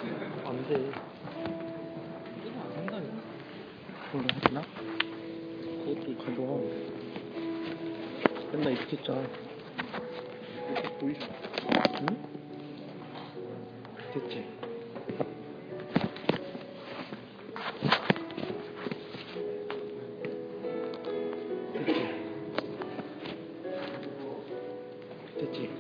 안 돼. 이거 안 된다니까. 그걸로 했나? 그것도 가져와. 맨날 이렇게 했잖아. 이렇게 보이죠? 응? 됐지? 됐지? 됐지?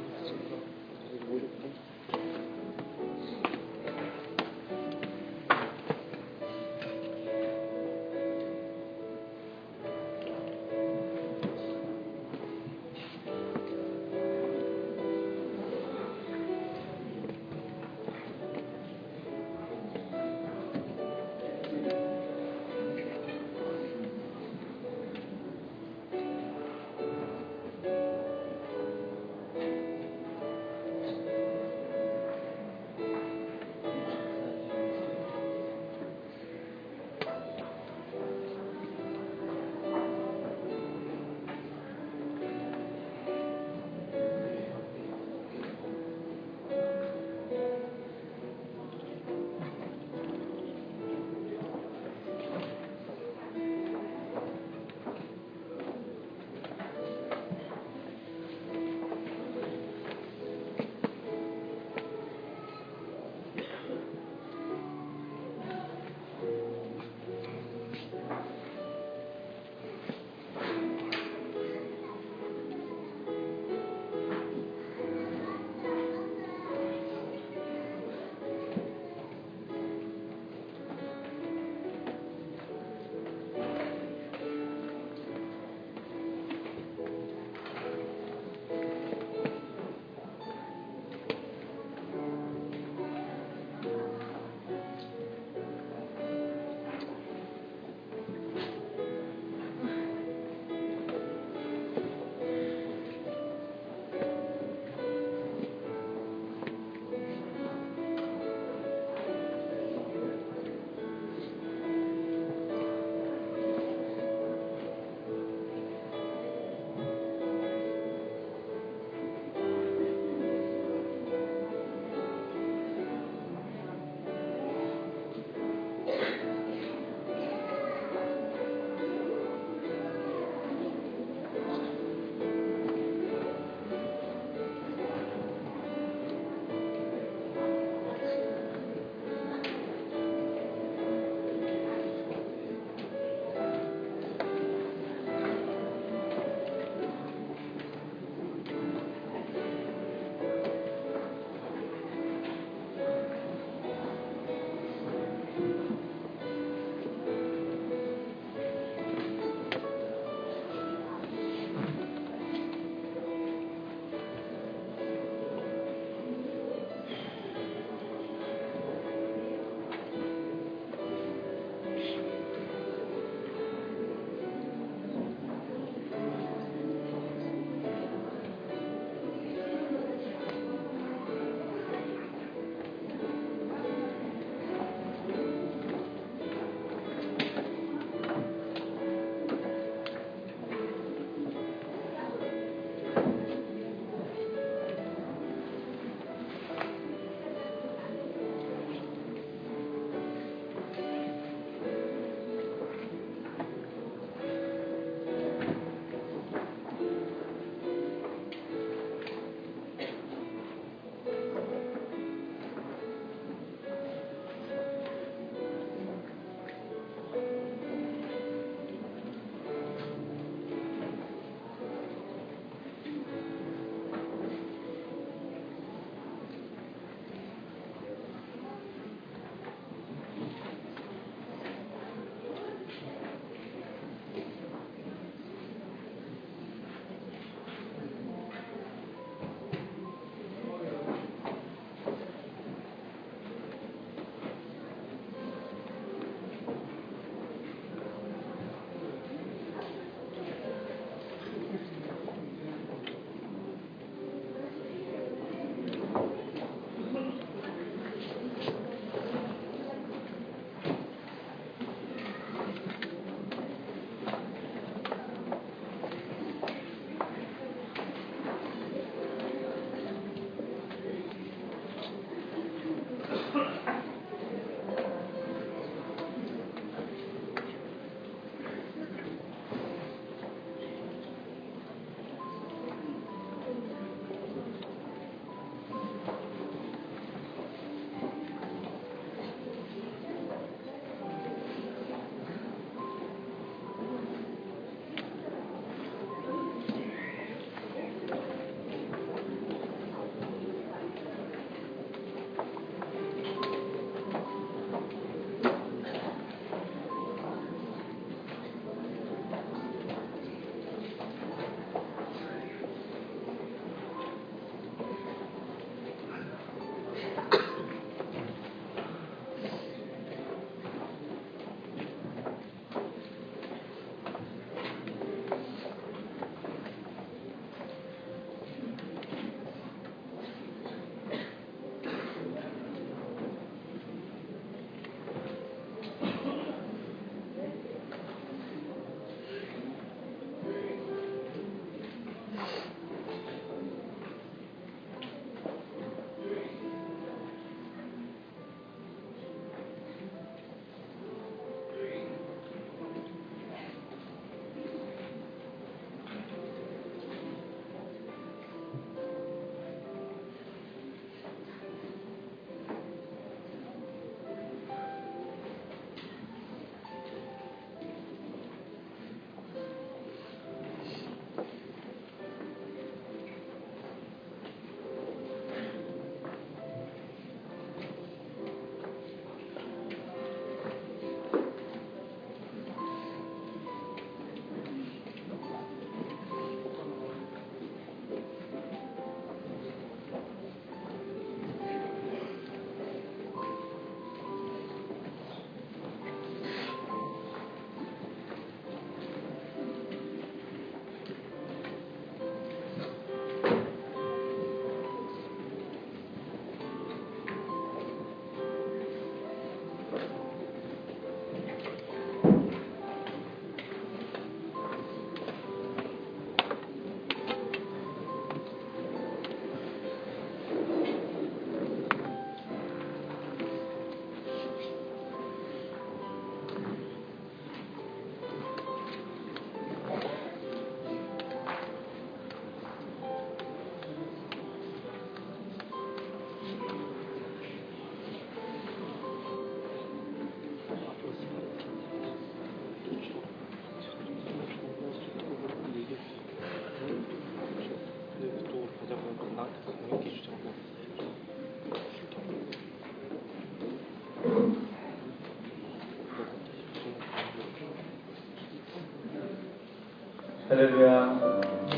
할렐루야.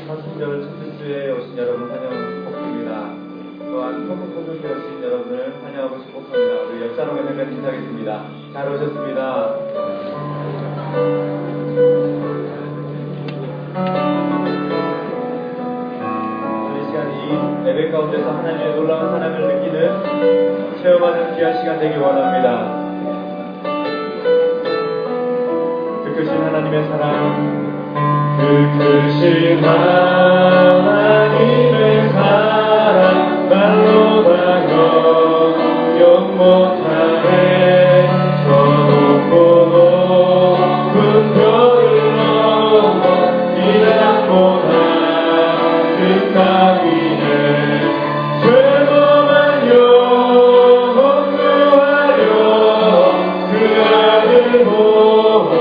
사순절 첫 주에 오신 여러분 환영복입니다. 또한 토크코드에 오신 여러분을 환영하고 축복합니다. 우리 역사로가 잠깐 인사하겠습니다. 잘 오셨습니다. 이 시간이 예배 가운데서 하나님의 놀라운 사랑을 느끼는 체험하는 귀한 시간 되길 원합니다. 그 크신 하나님의 사랑, 그 크신 하나님의 사랑 말로 다 영영 못하네. 저 높고 높은 별을 넘어 이 땅보다 큰 땅 위에 죄범한 영혼 구하려 그 아들 보내사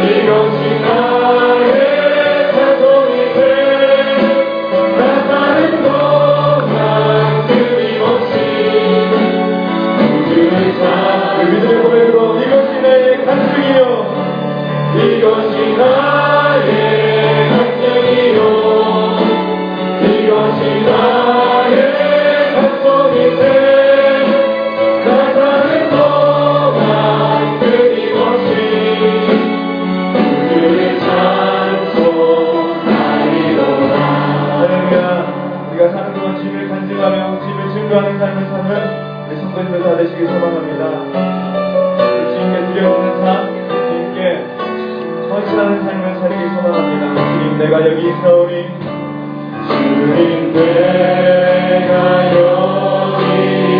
이것이 나의 찬송이 돼 나 사는 동안 끊임없이 우주를 참 믿음의 고백으로 이것이 나의 간증이요 이것이 나의 간증이요 이것이 나의 찬송이 돼 나 사는 동안 끊임없이 우주를 찬송하리로다. 할렐루야. 우리가 사는 동안 주님을 간증하며 주님을 증거하는 삶을 사는 우리 성도님들 다 되시길 소망합니다. 주님께 드려지는 삶, 주님께 헌신하는 삶을 살기 소망합니다. 주님 내가 여기 있사오니 주님 내가 여기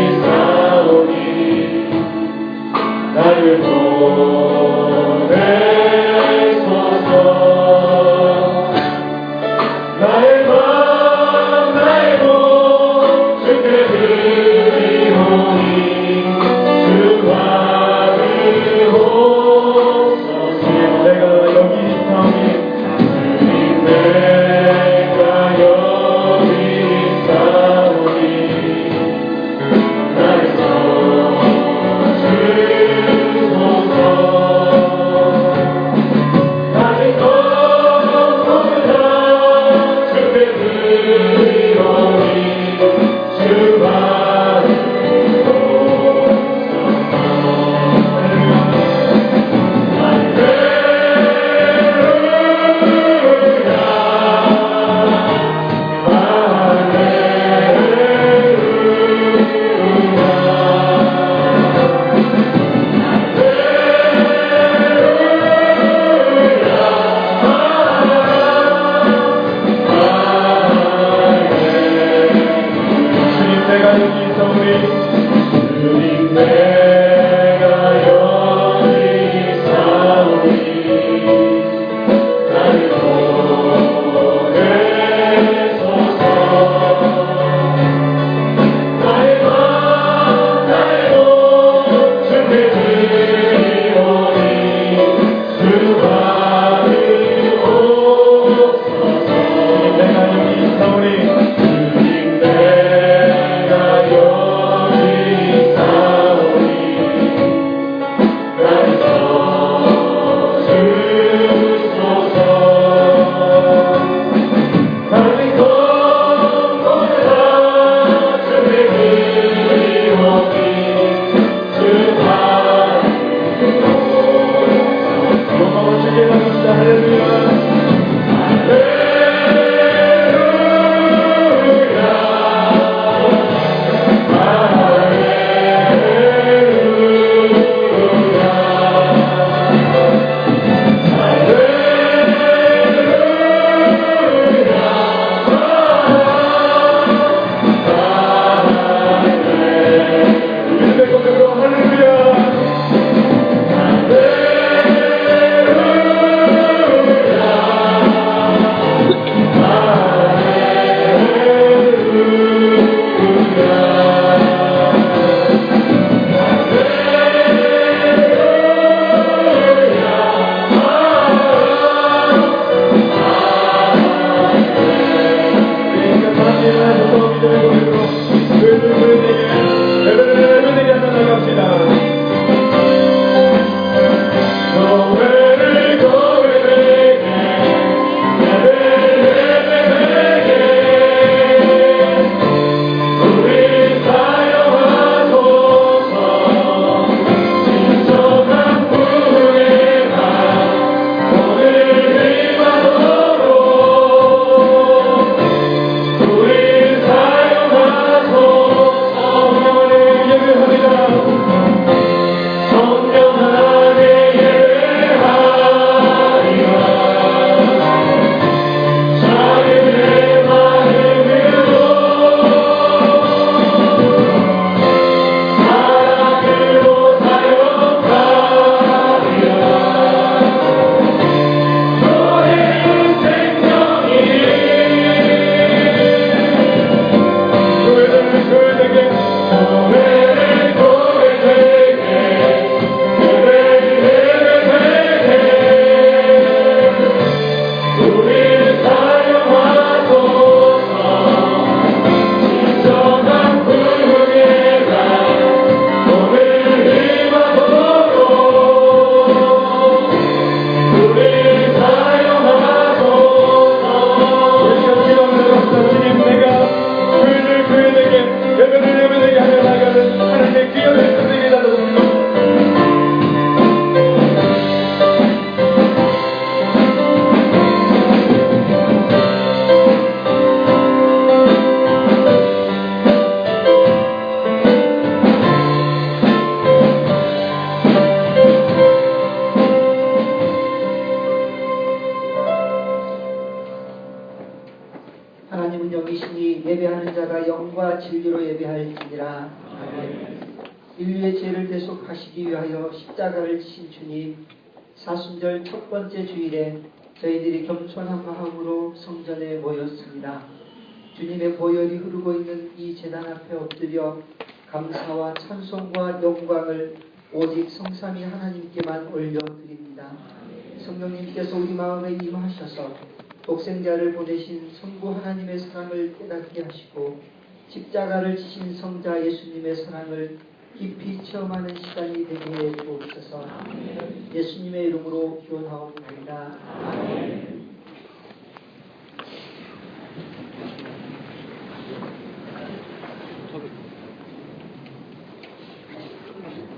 있사오니 나를 보내소서 나의 맘 나의 몸 주께 드리오니 주 받으옵소서 내가 여기 있사오니 주님 내가 여기 있사오니 하오니 예배하는 자가 영과 진리로 예배할지니라. 아멘. 인류의 죄를 대속하시기 위하여 십자가를 지신 주님, 사순절 첫 번째 주일에 저희들이 겸손한 마음으로 성전에 모였습니다. 주님의 보혈이 흐르고 있는 이 제단 앞에 엎드려 감사와 찬송과 영광을 오직 성삼위 하나님께만 올려드립니다. 성령님께서 우리 마음에 임하셔서 독생자를 보내신 성부 하나님의 사랑을 깨닫게 하시고 십자가를 지신 성자 예수님의 사랑을 깊이 체험하는 시간이 되게 해 주옵소서. 예수님의 이름으로 기원하옵나이다. 아멘.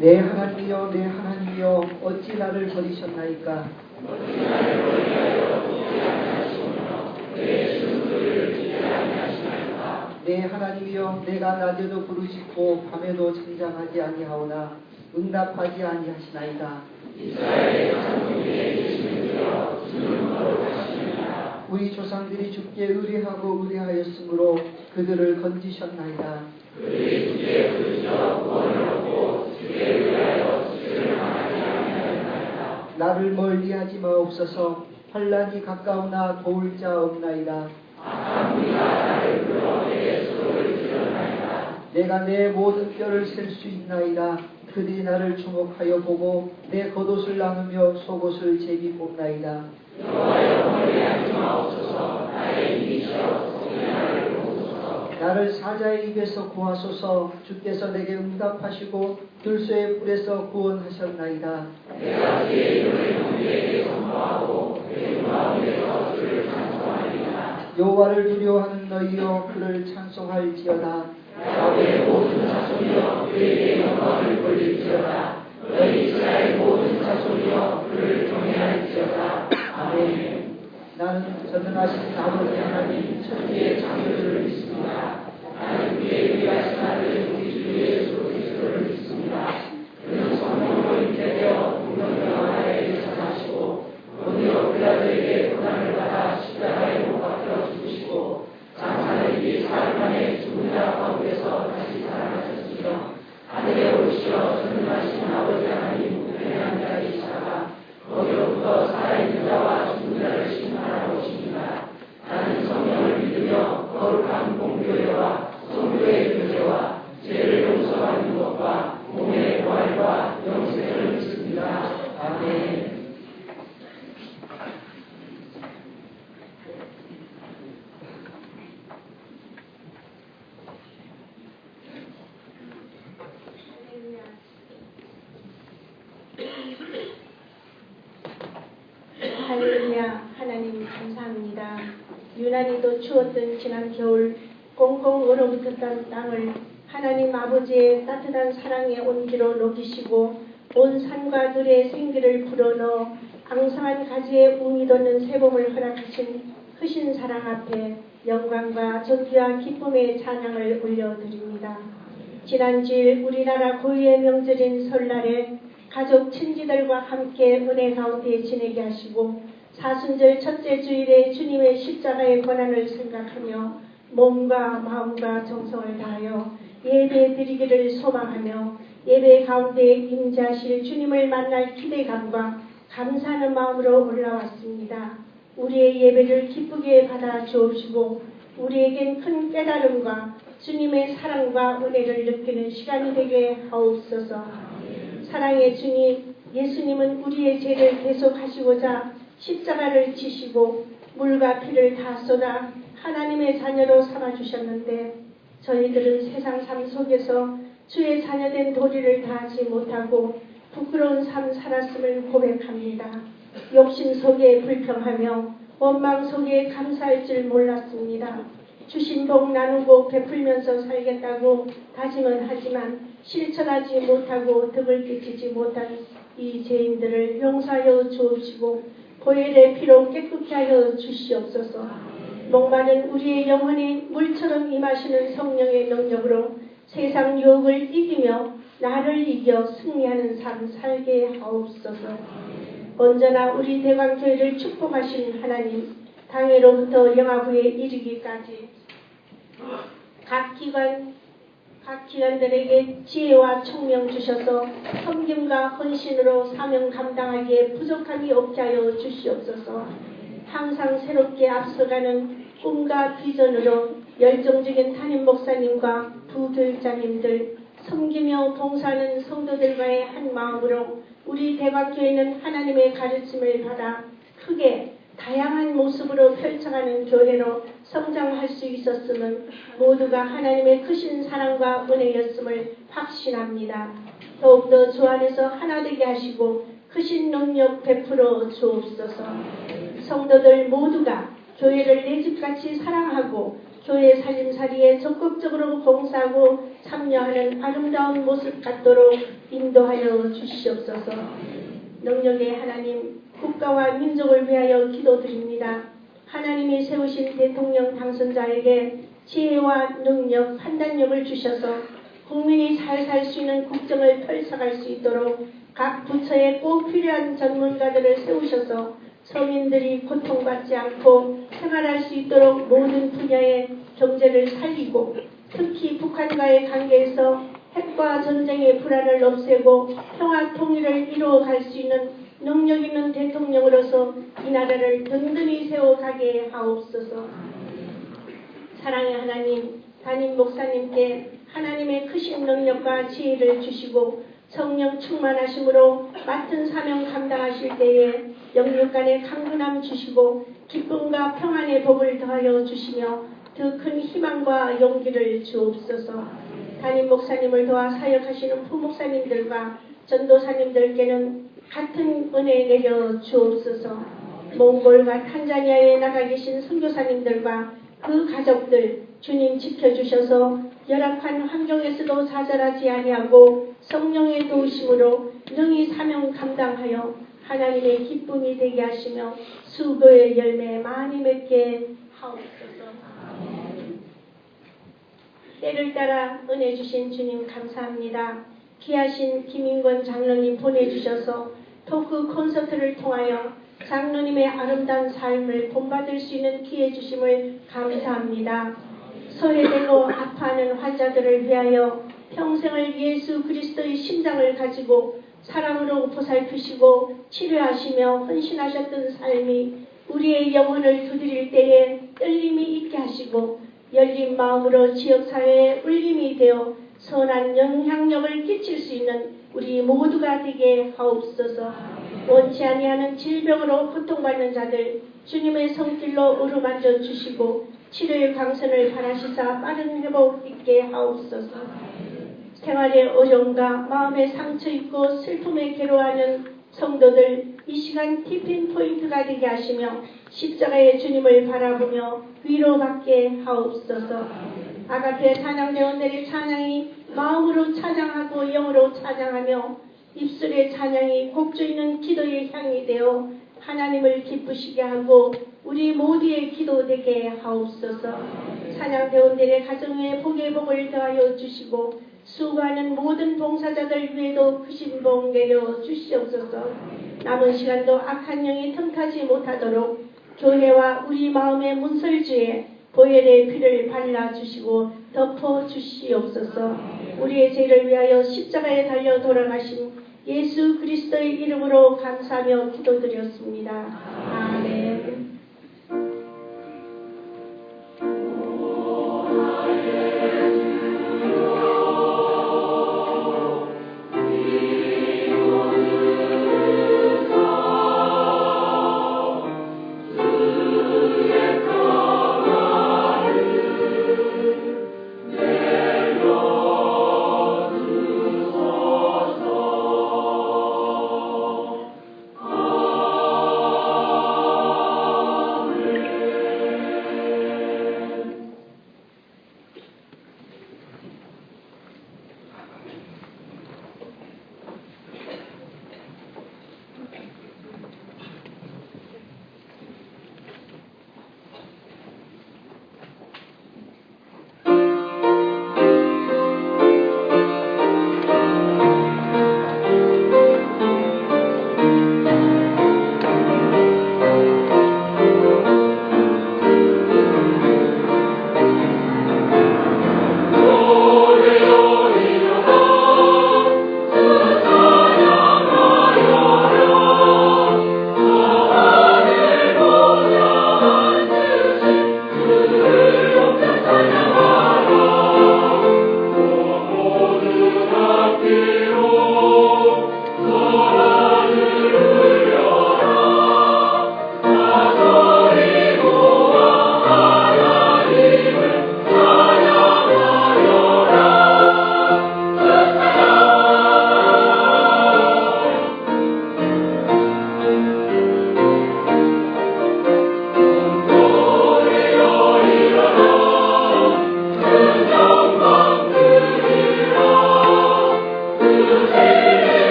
내 하나님이여 내 하나님이여 어찌 나를 버리셨나이까. 내 하나님이여 내가 낮에도 부르짖고 밤에도 잠잠하지 아니하오나 응답하지 아니하시나이다. 우리 조상들이 주께 의뢰하고 의뢰하였으므로 그들을 건지셨나이다. 나를 멀리하지 마옵소서. 환난이 가까우나 도울 자 없나이다. 내가 내 모든 뼈를 셀 수 있나이다. 그들이 나를 주목하여 보고 내 겉옷을 나누며 속옷을 제비 뽑나이다. 나를 사자의 입에서 구하소서. 주께서 내게 응답하시고 들소의 뿔에서 구원하셨나이다. 여호와를 두려워하는 너희여 그를 찬송할지어다. 야훼의 모든 자손이여 그에게 영광을 돌릴지어다. 너희 이스라엘 모든 자손이여 그를 경외할지어다. 아멘. 나는 전능하신 아버지 하나님 천지의 창조주를 믿습니다. 나는 그의 위하신 아들 우리 주 예수 그리스도를 믿습니다. 그는 성령으로 잉태되어 공동명하에 태어나시고 본디오 빌라도에게 고난을 받아 십자가에 못 박혀 죽으시고 장사일이 사흘 만에 죽은 자 가운데서 다시 살아나셨으며 하늘에 오르시어 전능하신 아버지 하나님 우편한 자이시다가 거기로부터 살아있는 자와 죽은 자를 심판하러 오십니다. 나는 성령을 믿으며 거룩한 공교회와 성도의 교제와 죄를 용서받는 것과 몸의 부활과 영생을 믿습니다. 아멘. 할렐루야. 하나님 감사합니다. 유난히도 추웠던 지난 겨울 꽁꽁 얼어붙었던 땅을 하나님 아버지의 따뜻한 사랑의 온기로 녹이시고 온 산과 들에 생기를 불어넣어 앙상한 가지에 웅이 돋는 새봄을 허락하신 크신 사랑 앞에 영광과 존귀와 기쁨의 찬양을 올려드립니다. 지난주일 우리나라 고유의 명절인 설날에 가족 친지들과 함께 은혜 가운데 지내게 하시고 사순절 첫째 주일에 주님의 십자가의 고난을 생각하며 몸과 마음과 정성을 다하여 예배 드리기를 소망하며 예배 가운데 임재하실 주님을 만날 기대감과 감사하는 마음으로 올라왔습니다. 우리의 예배를 기쁘게 받아 주옵시고 우리에겐 큰 깨달음과 주님의 사랑과 은혜를 느끼는 시간이 되게 하옵소서. 사랑의 주님, 예수님은 우리의 죄를 대속하시고자 십자가를 지시고 물과 피를 다 쏟아 하나님의 자녀로 삼아주셨는데 저희들은 세상 삶 속에서 주의 자녀된 도리를 다하지 못하고 부끄러운 삶 살았음을 고백합니다. 욕심 속에 불평하며 원망 속에 감사할 줄 몰랐습니다. 주신 복 나누고 베풀면서 살겠다고 다짐은 하지만 실천하지 못하고 덕을 끼치지 못한 이 죄인들을 용서하여 주옵시고 보혈의 피로 깨끗게 하여 주시옵소서. 목마른 우리의 영혼이 물처럼 임하시는 성령의 능력으로 세상 유혹을 이기며 나를 이겨 승리하는 삶 살게 하옵소서. 언제나 우리 대광교회를 축복하신 하나님, 당회로부터 영화부에 이르기까지 각 기관들에게 지혜와 총명 주셔서 섬김과 헌신으로 사명 감당하기에 부족함이 없게 하여 주시옵소서. 항상 새롭게 앞서가는 꿈과 비전으로 열정적인 담임 목사님과 부교육자님들, 섬기며 봉사하는 성도들과의 한 마음으로 우리 대박교회는 하나님의 가르침을 받아 크게 다양한 모습으로 펼쳐가는 교회로 성장할 수 있었음은 모두가 하나님의 크신 사랑과 은혜였음을 확신합니다. 더욱더 주 안에서 하나 되게 하시고 크신 능력 베풀어 주옵소서. 성도들 모두가 교회를 내 집같이 사랑하고 교회 살림살이에 적극적으로 봉사하고 참여하는 아름다운 모습 같도록 인도하여 주시옵소서. 능력의 하나님, 국가와 민족을 위하여 기도드립니다. 하나님이 세우신 대통령 당선자에게 지혜와 능력, 판단력을 주셔서 국민이 잘 살 수 있는 국정을 펼쳐갈 수 있도록 각 부처에 꼭 필요한 전문가들을 세우셔서 서민들이 고통받지 않고 생활할 수 있도록 모든 분야의 경제를 살리고 특히 북한과의 관계에서 핵과 전쟁의 불안을 없애고 평화 통일을 이루어갈 수 있는 능력 있는 대통령으로서 이 나라를 든든히 세워가게 하옵소서. 사랑의 하나님, 담임 목사님께 하나님의 크신 능력과 지혜를 주시고 성령 충만하심으로 맡은 사명 감당하실 때에 영육간의 강건함 주시고 기쁨과 평안의 복을 더하여 주시며 더 큰 희망과 용기를 주옵소서. 담임 목사님을 도와 사역하시는 부목사님들과 전도사님들께는 같은 은혜 내려 주옵소서. 몽골과 탄자니아에 나가 계신 선교사님들과 그 가족들 주님 지켜주셔서 열악한 환경에서도 좌절하지 아니하고 성령의 도우심으로 능히 사명 감당하여 하나님의 기쁨이 되게 하시며 수고의 열매 많이 맺게 하옵소서. 때를 따라 은혜 주신 주님 감사합니다. 귀하신 김인권 장로님 보내주셔서 토크 콘서트를 통하여 장로님의 아름다운 삶을 본받을 수 있는 기회 주심을 감사합니다. 소외되고 아파하는 환자들을 위하여 평생을 예수 그리스도의 심장을 가지고 사랑으로 보살피시고 치료하시며 헌신하셨던 삶이 우리의 영혼을 두드릴 때에 떨림이 있게 하시고 열린 마음으로 지역사회에 울림이 되어 선한 영향력을 끼칠 수 있는 우리 모두가 되게 하옵소서. 원치 아니하는 질병으로 고통받는 자들 주님의 손길로 어루만져 주시고 치료의 광선을 바라시사 빠른 회복 있게 하옵소서. 생활의 어려움과 마음의 상처 있고 슬픔에 괴로워하는 성도들 이 시간 티핑 포인트가 되게 하시며 십자가의 주님을 바라보며 위로받게 하옵소서. 아가페 찬양대원들의 찬양이 마음으로 찬양하고 영으로 찬양하며 입술의 찬양이 곡조 있는 기도의 향이 되어 하나님을 기쁘시게 하고 우리 모두의 기도 되게 하옵소서. 찬양대원들의 가정 위에 복의 복을 더하여 주시고 수고하는 모든 봉사자들 위에도 크신 복 내려 주시옵소서. 남은 시간도 악한 영이 틈타지 못하도록 교회와 우리 마음의 문설주에 보혈의 피를 발라주시고 덮어주시옵소서. 우리의 죄를 위하여 십자가에 달려 돌아가신 예수 그리스도의 이름으로 감사하며 기도드렸습니다. 아멘.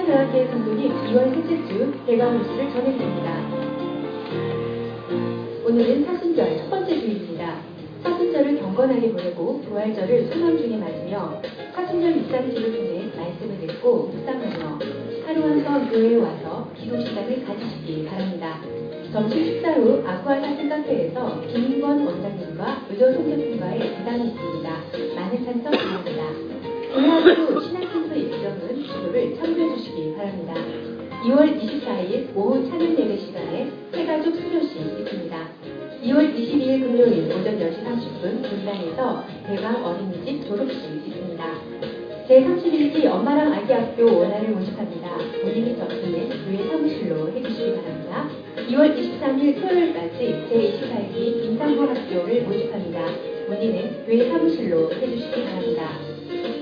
하나님교회 성도님 2월 셋째 주 대강 뉴스를 전해드립니다. 오늘은 사순절 첫 번째 주일입니다. 사순절을 경건하게 보내고 부활절을 소망 중에 맞으며 사순절 묵상지를 통해 말씀을 듣고 묵상하며 하루 한 번 교회에 와서 기도 시간을 가지시기 바랍니다. 점심 식사 후 아쿠아 사슴 카페에서 김인권 원장님과 의료 선생님과의 대담이 있습니다. 많은 참석 바랍니다. 교회하고 신학센터 일정은 기도를 참고해 주시기 바랍니다. 2월 24일 오후 찬양 예배 시간에 새가족 수료식 있습니다. 2월 22일 금요일 오전 10시 30분 분당에서 대강 어린이집 졸업식 있습니다. 제31기 엄마랑 아기 학교 원화를 모집합니다. 본인이 접수는 교회 사무실로 해주시기 바랍니다. 2월 23일 토요일까지 제28기 임상학교를 모집합니다. 문의는 교회 사무실로 해주시기 바랍니다.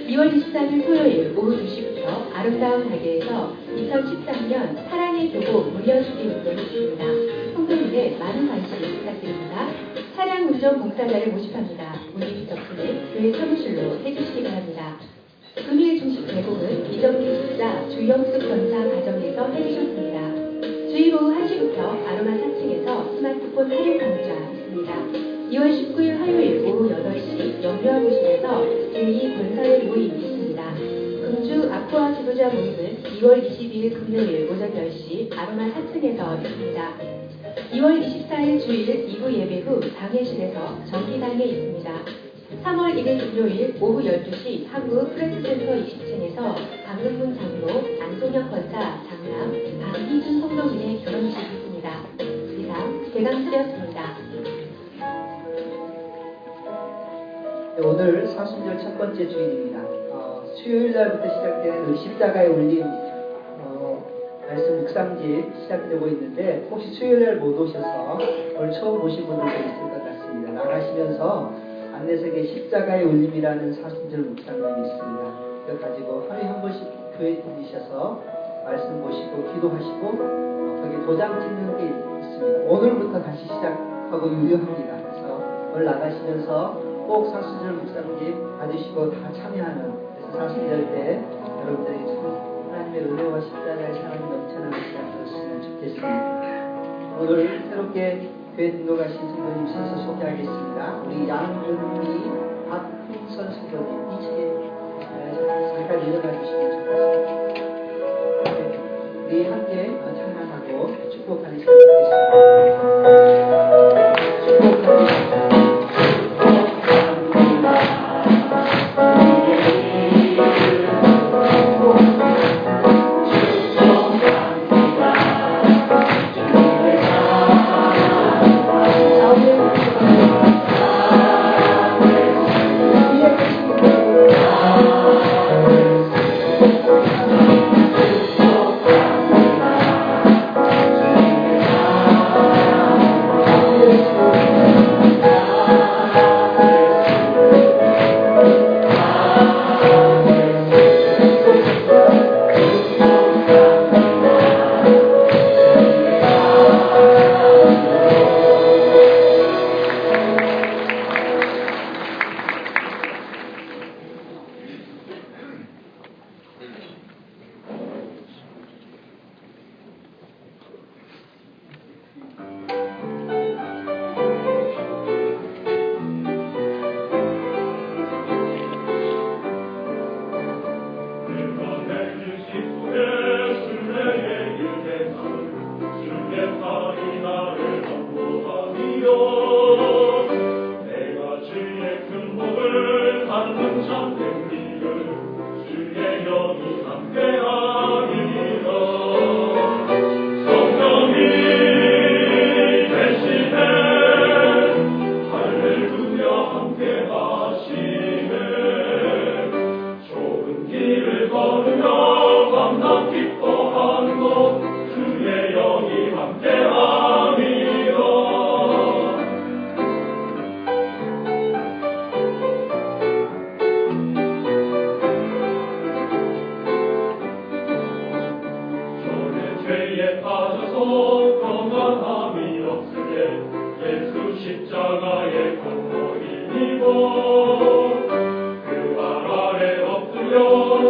2월 23일 토요일 오후 2시부터 아름다운 가게에서 2013년 사랑의 교보 물려주기 운동이 있습니다. 성도님의 많은 관심 부탁드립니다. 차량 운전 봉사자를 모집합니다. 문의 접수는 교회 사무실로 해주시기 바랍니다. 금일 중식 제공은 이정리 집사 주영숙 권사 가정에서 해주셨습니다. 주일 오후 1시부터 아로마 4층에서 스마트폰 활용 강좌 있습니다. 2월 19일 화요일 오후 8시 영유아부실에서 제2권사회 모임 있습니다. 금주 아쿠아 지도자 모임은 2월 22일 금요일 오전 10시 아로마 4층에서 있습니다. 2월 24일 주일 2부 예배 후 당회실에서 정기당회 있습니다. 3월 1일 금요일 오후 12시 한국 프레스센터 20층에서 강릉군 장로 안송혁 권사 장남 강희준 성도님의 결혼식 있습니다. 이상 대강수였습니다. 네, 오늘 사순절 첫 번째 주일입니다. 수요일 날부터 시작되는 십자가의 울림 말씀 묵상집 시작되고 있는데 혹시 수요일 날 못 오셔서 오늘 처음 오신 분들도 있을 것 같습니다. 나가시면서 안내석에 십자가의 울림이라는 사순절 묵상집이 있습니다. 이거 가지고 하루에 한 번씩 교회 들리셔서 말씀 보시고 기도하시고 거기 도장 찍는 게 있습니다. 오늘부터 다시 시작하고 유효합니다. 그래서 오늘 나가시면서 꼭 사순절 묵상집 받으시고 다 참여하는 그래서 사순절 때 여러분들이 참 하나님의 은혜와 십자가의 사랑이 넘쳐나는 시간 되었으면 좋겠습니다. 오늘 새롭게 교회 등록하신 성도님 순서 소개하겠습니다. 우리 양은미 박훈선 성도님 이쪽에 잠깐 일어나 주시면 좋겠습니다. 우리 함께 찬양하고 축복하는 시간 되겠습니다. 축복합니다.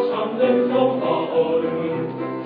참된 성과 얼음은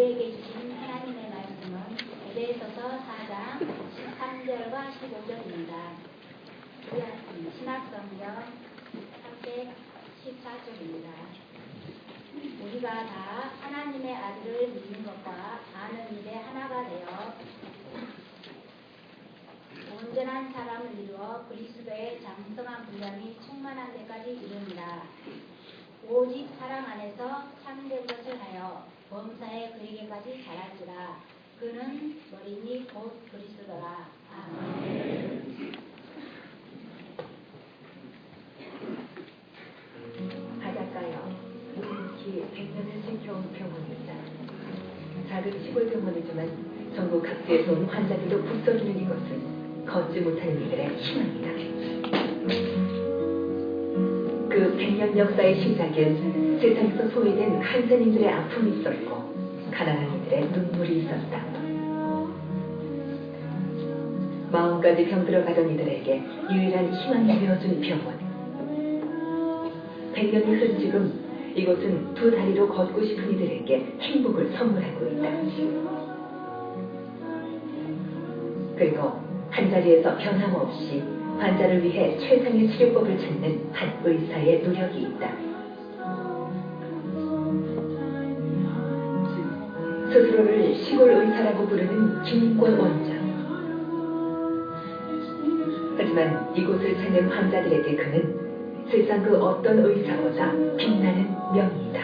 우리에게 주신 하나님의 말씀은 에베소서 4장 13절과 15절입니다. 신학성경 314쪽입니다. 우리가 다 하나님의 아들을 믿는 것과 아는 일에 하나가 되어 온전한 사람을 이루어 그리스도의 장성한 분량이 충만한 데까지 이릅니다. 오직 사랑 안에서 참된 것을 하여 범사에 그에게까지 자랄지라. 그는 머리니 곧 그리스도라. 아멘. 바닷가여, 우리는 100년을 지켜온 병원입니다. 작은 시골 병원이지만 전국 각지에서 온 환자들도 북서주는 이것은 걷지 못하는 이들의 희망이다. 그 100년 역사의 시작엔 세상에서 소외된 한센인들의 아픔이 있었고 가난한 이들의 눈물이 있었다. 마음까지 병들어 가던 이들에게 유일한 희망이 되어준 병원. 100년이 흐른 지금 이곳은 두 다리로 걷고 싶은 이들에게 행복을 선물하고 있다. 그리고 한자리에서 변함없이 환자를 위해 최상의 치료법을 찾는 한 의사의 노력이 있다. 스스로를 시골 의사라고 부르는 김인권 원장. 하지만 이곳을 찾는 환자들에게 그는 세상 그 어떤 의사보다 빛나는 명의이다.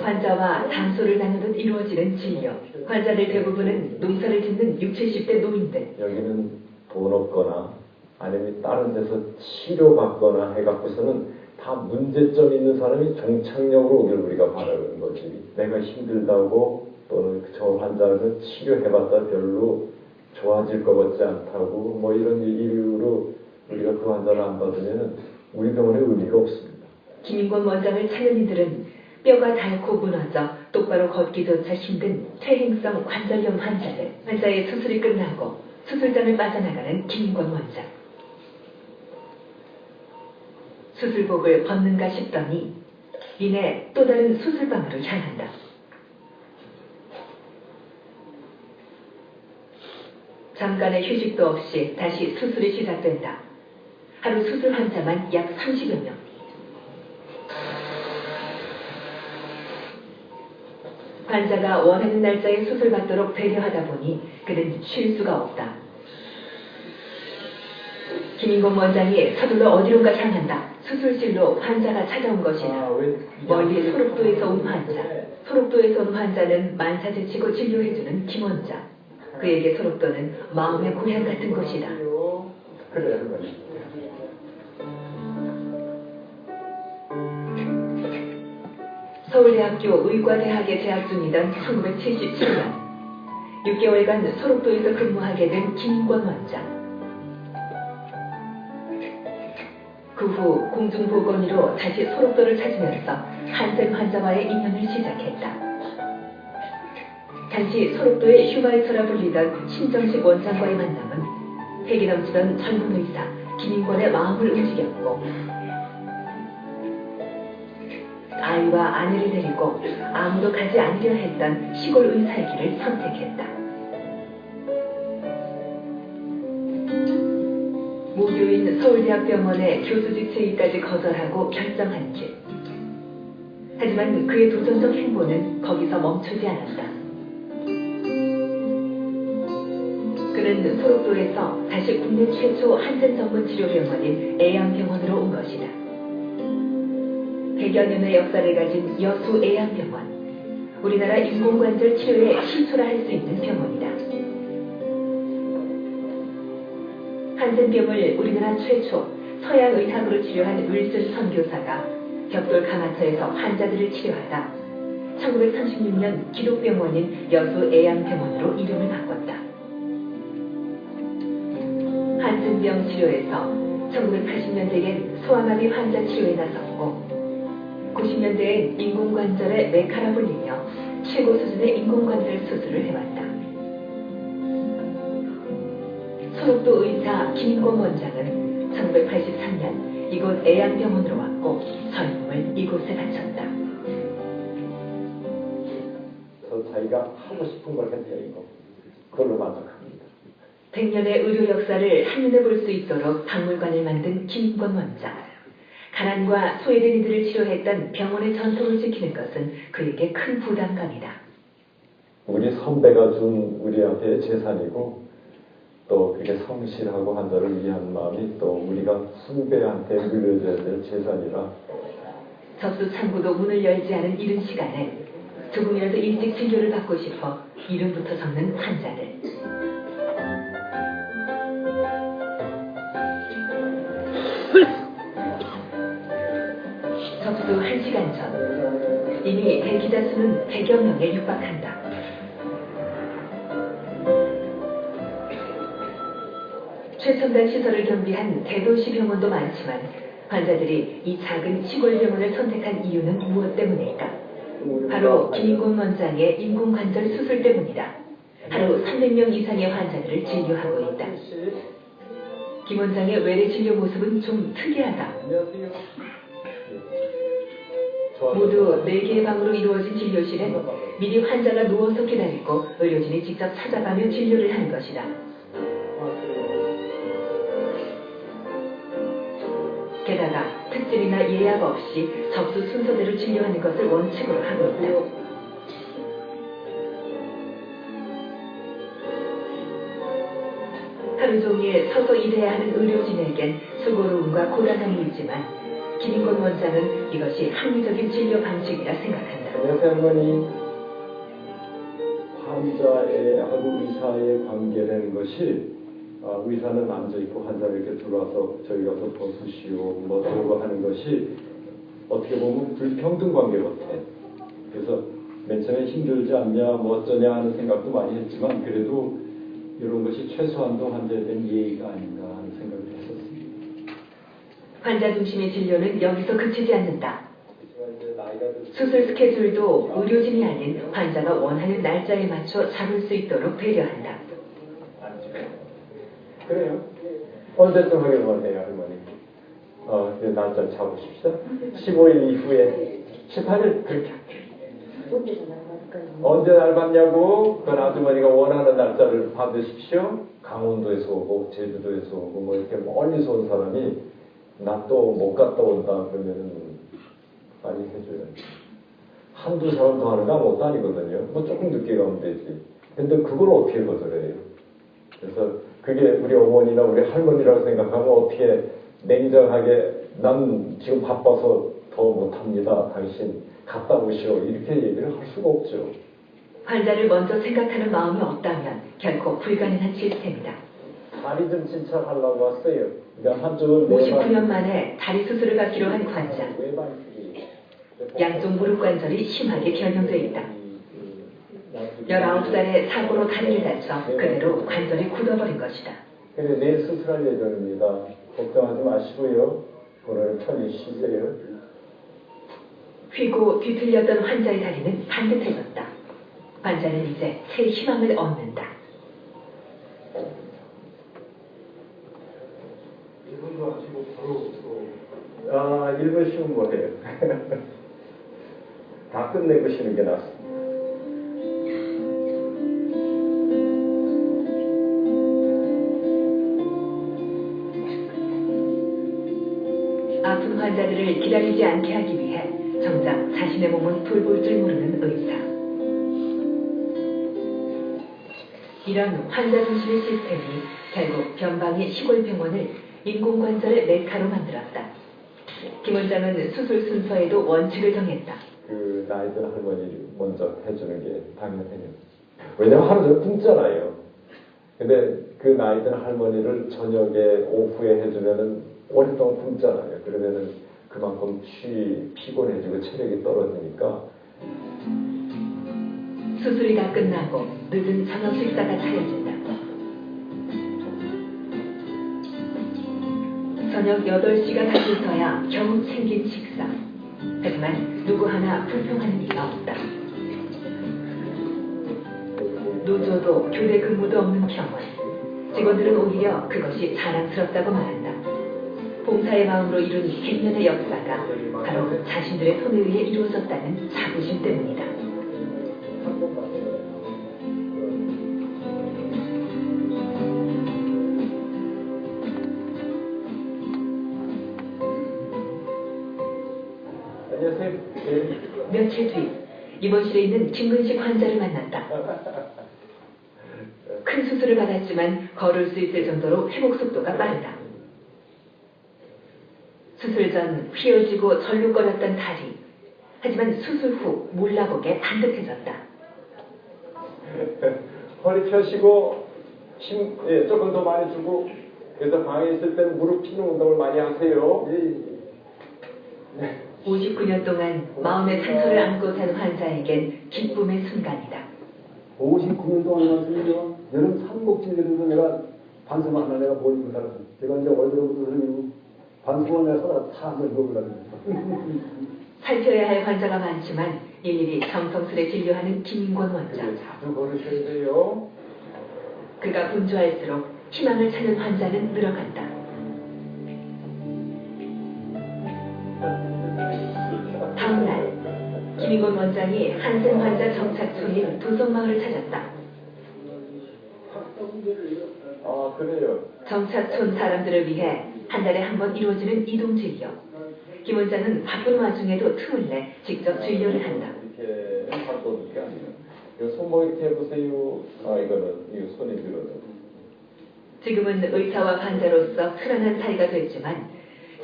환자와 단소를 나누듯 이루어지는 진료. 환자들 대부분은 농사를 짓는 60, 70대 노인들. 여기는 돈 없거나 아니면 다른 데서 치료받거나 해갖고서는 다 문제점 있는 사람이 종착역으로 오길 우리가 바라는 거지. 내가 힘들다고 또는 저 환자를 치료해봤다 별로 좋아질 것 같지 않다고 뭐 이런 이유로 우리가 그 환자를 안 받으면 우리 병원에 의미가 없습니다. 김인권 원장을 찾는 이들은 뼈가 닳고 무너져 똑바로 걷기조차 힘든 퇴행성 관절염 환자들. 환자의 수술이 끝나고 수술장을 빠져나가는 김인권 원장. 수술복을 벗는가 싶더니 이내 또 다른 수술방으로 향한다. 잠깐의 휴식도 없이 다시 수술이 시작된다. 하루 수술 환자만 약 30여 명. 환자가 원하는 날짜에 수술받도록 배려하다 보니 그는 쉴 수가 없다. 김인권 원장이 서둘러 어디론가 향한다. 수술실로 환자가 찾아온 것이다. 멀리 소록도에서 온 환자. 소록도에서 온 환자는 만사 제치고 진료해주는 김 원장. 그에게 소록도는 마음의 고향 같은 곳이다. 그래. 서울대학교 의과대학에 재학 중이던 1977년 6개월간 소록도에서 근무하게 된 김인권 원장. 그 후 공중보건의로 다시 소록도를 찾으면서 한센 환자와의 인연을 시작했다. 당시 소록도의 휴가에서라 불리던 신정식 원장과의 만남은 패기 넘치던 젊은 의사 김인권의 마음을 움직였고 아이와 아내를 데리고 아무도 가지 않으려 했던 시골 의사의 길을 선택했다. 모교인 서울대학병원의 교수직 제의까지 거절하고 결정한 길. 하지만 그의 도전적 행보는 거기서 멈추지 않았다. 그는 소록도에서 다시 국내 최초 한센 전문 치료병원인 애양병원으로 온 것이다. 100여 년의 역사를 가진 여수 애양병원. 우리나라 인공관절 치료의 시초라 할 수 있는 병원이다. 한센병을 우리나라 최초 서양 의학으로 치료한 윌슨 선교사가 벽돌 가마터에서 환자들을 치료하다 1936년 기독병원인 여수 애양병원으로 이름을 바꿨다. 한센병 치료에서 1980년대엔 소아마비 환자 치료에 나섰고 90년대엔 인공관절의 메카라 불리며 최고 수준의 인공관절 수술을 해왔다. 소록도 의사 김인권 원장은 1983년 이곳 애양병원으로 왔고 젊음을 이곳에 바쳤다. 자기가 하고 싶은 걸 했다는 거. 그걸로 만족합니다. 100년의 의료 역사를 한눈에 볼 수 있도록 박물관을 만든 김인권 원장. 가난과 소외된 이들을 치료했던 병원의 전통을 지키는 것은 그에게 큰 부담감이다. 우리 선배가 준 우리한테의 재산이고 또 그렇게 성실하고 환자를 위한 마음이 또 우리가 후배한테 물려줘야 될 재산이라. 접수 창구도 문을 열지 않은 이른 시간에 조금이라도 일찍 진료를 받고 싶어 이름부터 적는 환자들. 접수 1시간 전 이미 대기자 수는 100여 명에 육박한다. 최첨단 시설을 겸비한 대도시 병원도 많지만 환자들이 이 작은 시골 병원을 선택한 이유는 무엇 때문일까? 바로 김인권 원장의 인공관절 수술 때문이다. 하루 300명 이상의 환자들을 진료하고 있다. 김 원장의 외래 진료 모습은 좀 특이하다. 모두 4개의 방으로 이루어진 진료실엔 미리 환자가 누워서 기다리고 의료진이 직접 찾아가며 진료를 하는 것이다. 게다가 특집이나 예약 없이 접수 순서대로 진료하는 것을 원칙으로 하고 있다. 하루 종일 서서 일해야 하는 의료진에겐 수고로움과 고단함이 있지만 김인권 원장은 이것이 합리적인 진료 방식이라 생각한다. 안녕하세요, 할머니. 환자하고 의사의 관계라는 것이 의사는 앉아있고 환자가 이렇게 들어와서 저희 가서 벗으시오 뭐 그런 거 하는 것이 어떻게 보면 불평등 관계 같아. 그래서 맨 처음에 힘들지 않냐 뭐 어쩌냐 하는 생각도 많이 했지만 그래도 이런 것이 최소한도 환자에 대한 예의가 아닌가 하는 생각을 했었습니다. 환자 중심의 진료는 여기서 그치지 않는다. 수술 스케줄도 의료진이 아닌 환자가 원하는 날짜에 맞춰 잡을 수 있도록 배려한다. 그래요? 언제쯤 하기로 원해요, 할머니? 이제 날짜 잡으십시다. 15일 이후에 18일 그렇게 할게요. 언제 날 받냐고? 그건 아주머니가 원하는 날짜를 받으십시오. 강원도에서 오고 제주도에서 오고 뭐 이렇게 멀리서 온 사람이 나 또 못 갔다 온다 그러면은 빨리 해줘요. 한두 사람 더 하는 거 아무것도 아니거든요. 뭐 조금 늦게 가면 되지. 근데 그걸 어떻게 거절해요? 그래서 그게 우리 어머니나 우리 할머니라고 생각하면 어떻게 냉정하게 난 지금 바빠서 더 못합니다. 당신 갔다 오시오. 이렇게 얘기를 할 수가 없죠. 환자를 먼저 생각하는 마음이 없다면 결코 불가능한 시스템이다. 다리 좀 진찰하려고 왔어요. 그러니까 한쪽은 59년 만에 다리 수술을 받기로 한 환자. 양쪽 무릎 관절이 심하게 변형되어 있다. 19살에 사고로 다리를 다쳐 그대로 관절이 굳어버린 것이다. 근데 내일 수술할 예정입니다. 걱정하지 마시고요. 오늘 편히 쉬세요. 휘고 뒤틀렸던 환자의 다리는 반듯해졌다. 환자는 이제 새 희망을 얻는다. 1분도 안 쉬고 바로 또 1분 쉬면 뭐해요. 다 끝내고 쉬는 게 낫습니다. 아픈 환자들을 기다리지 않게 하기 위해 정작 자신의 몸은 돌볼 줄 모르는 의사. 이런 환자 중심의 시스템이 결국 변방의 시골 병원을 인공관절의 메카로 만들었다. 김 원장은 수술 순서에도 원칙을 정했다. 그 나이든 할머니 먼저 해주는 게 당연해요. 왜냐면 하루 종일 굶잖아요. 근데 그 나이든 할머니를 저녁에 오후에 해주면은 오랫동안 굶잖아요. 그러면은 그만큼 피곤해지고 체력이 떨어지니까. 수술이 다 끝나고 늦은 저녁 식사가 차려진다. 저녁 8시가 다 돼서야 겨우 챙긴 식사. 하지만 누구 하나 불평하는 이가 없다. 노조도 교대 근무도 없는 병원. 직원들은 오히려 그것이 자랑스럽다고 말한다. 봉사의 마음으로 이룬 100년의 역사가 바로 자신들의 손에 의해 이루어졌다는 자부심 때문이다. 안녕하세요. 예. 며칠 뒤 입원실에 있는 김근식 환자를 만났다. 큰 수술을 받았지만 걸을 수 있을 정도로 회복 속도가 빠르다. 수술 전 휘어지고 절룩거렸던 다리. 하지만 수술 후 몰라보게 반듯해졌다. 허리 펴시고 힘 조금 더 많이 주고 그래서 방에 있을 때는 무릎 피는 운동을 많이 하세요. 59년 동안 마음의 상처를 안고 산 환자에겐 기쁨의 순간이다. 59년 동안이면요 여름 삼복질에도 내가 반수만 하나 내가 못 입고 살았어. 제가 이제 월드로부터 선생님 반수만 내가 살아 다 한번 입어보려고. 살펴야 할 환자가 많지만 일일이 정성스레 진료하는 김인권 원장. 자주 걸으셔야 돼요. 그가 분주할수록 희망을 찾는 환자는 늘어간다. 다음 날 김인권 원장이 한센 환자 정착촌인 도성마을을 찾았다. 아 그래요. 정착촌 사람들을 위해 한 달에 한 번 이루어지는 이동 진료. 김 원장은 바쁜 와중에도 틈을 내 직접 진료를 한다. 이렇게 바꿔줄게 아니면 이거 손목 이렇게 해보세요. 아 이거는 이거 손이 들어서. 지금은 의사와 환자로서 편안한 사이가 됐지만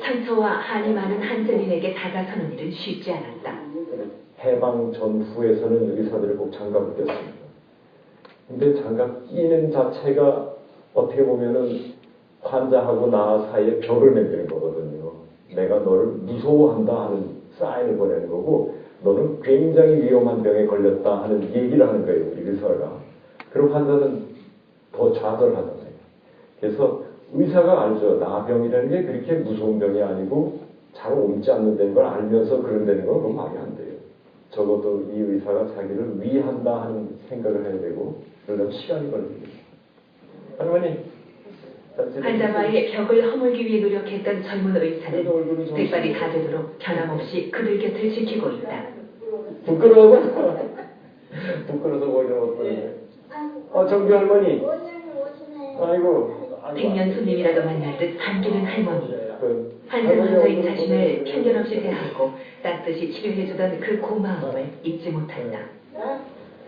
상처와 한이 많은 한센인에게 다가서는 일은 쉽지 않았다. 해방 전후에서는 의사들이 꼭 장갑을 꼈습니다. 근데 장갑 끼는 자체가 어떻게 보면은 환자하고 나 사이에 벽을 만드는 거거든요. 내가 너를 무서워한다 하는 사인을 보내는 거고 너는 굉장히 위험한 병에 걸렸다 하는 얘기를 하는 거예요. 우리 의사가. 그럼 환자는 더 좌절하잖아요. 그래서 의사가 알죠. 나병이라는 게 그렇게 무서운 병이 아니고 잘 옮지 않는다는 걸 알면서 그런다는 건 그건 말이 안 돼요. 적어도 이 의사가 자기를 위한다 하는 생각을 해야 되고 그러려면 시간이 걸립니다. 할머니 환자와의 벽을 허물기 위해 노력했던 젊은 의사는 백발이 다 되도록 변함없이 그들 곁을 지키고 있다. 부끄러워서 부끄러워서 오히려 못하네. 정규 할머니. 아이고. 백년 손님이라도 만날 듯 반기는 할머니. 한센 환자인 자신을 편견없이 대하고 따뜻이 치료해주던 그 고마움을 잊지 못한다.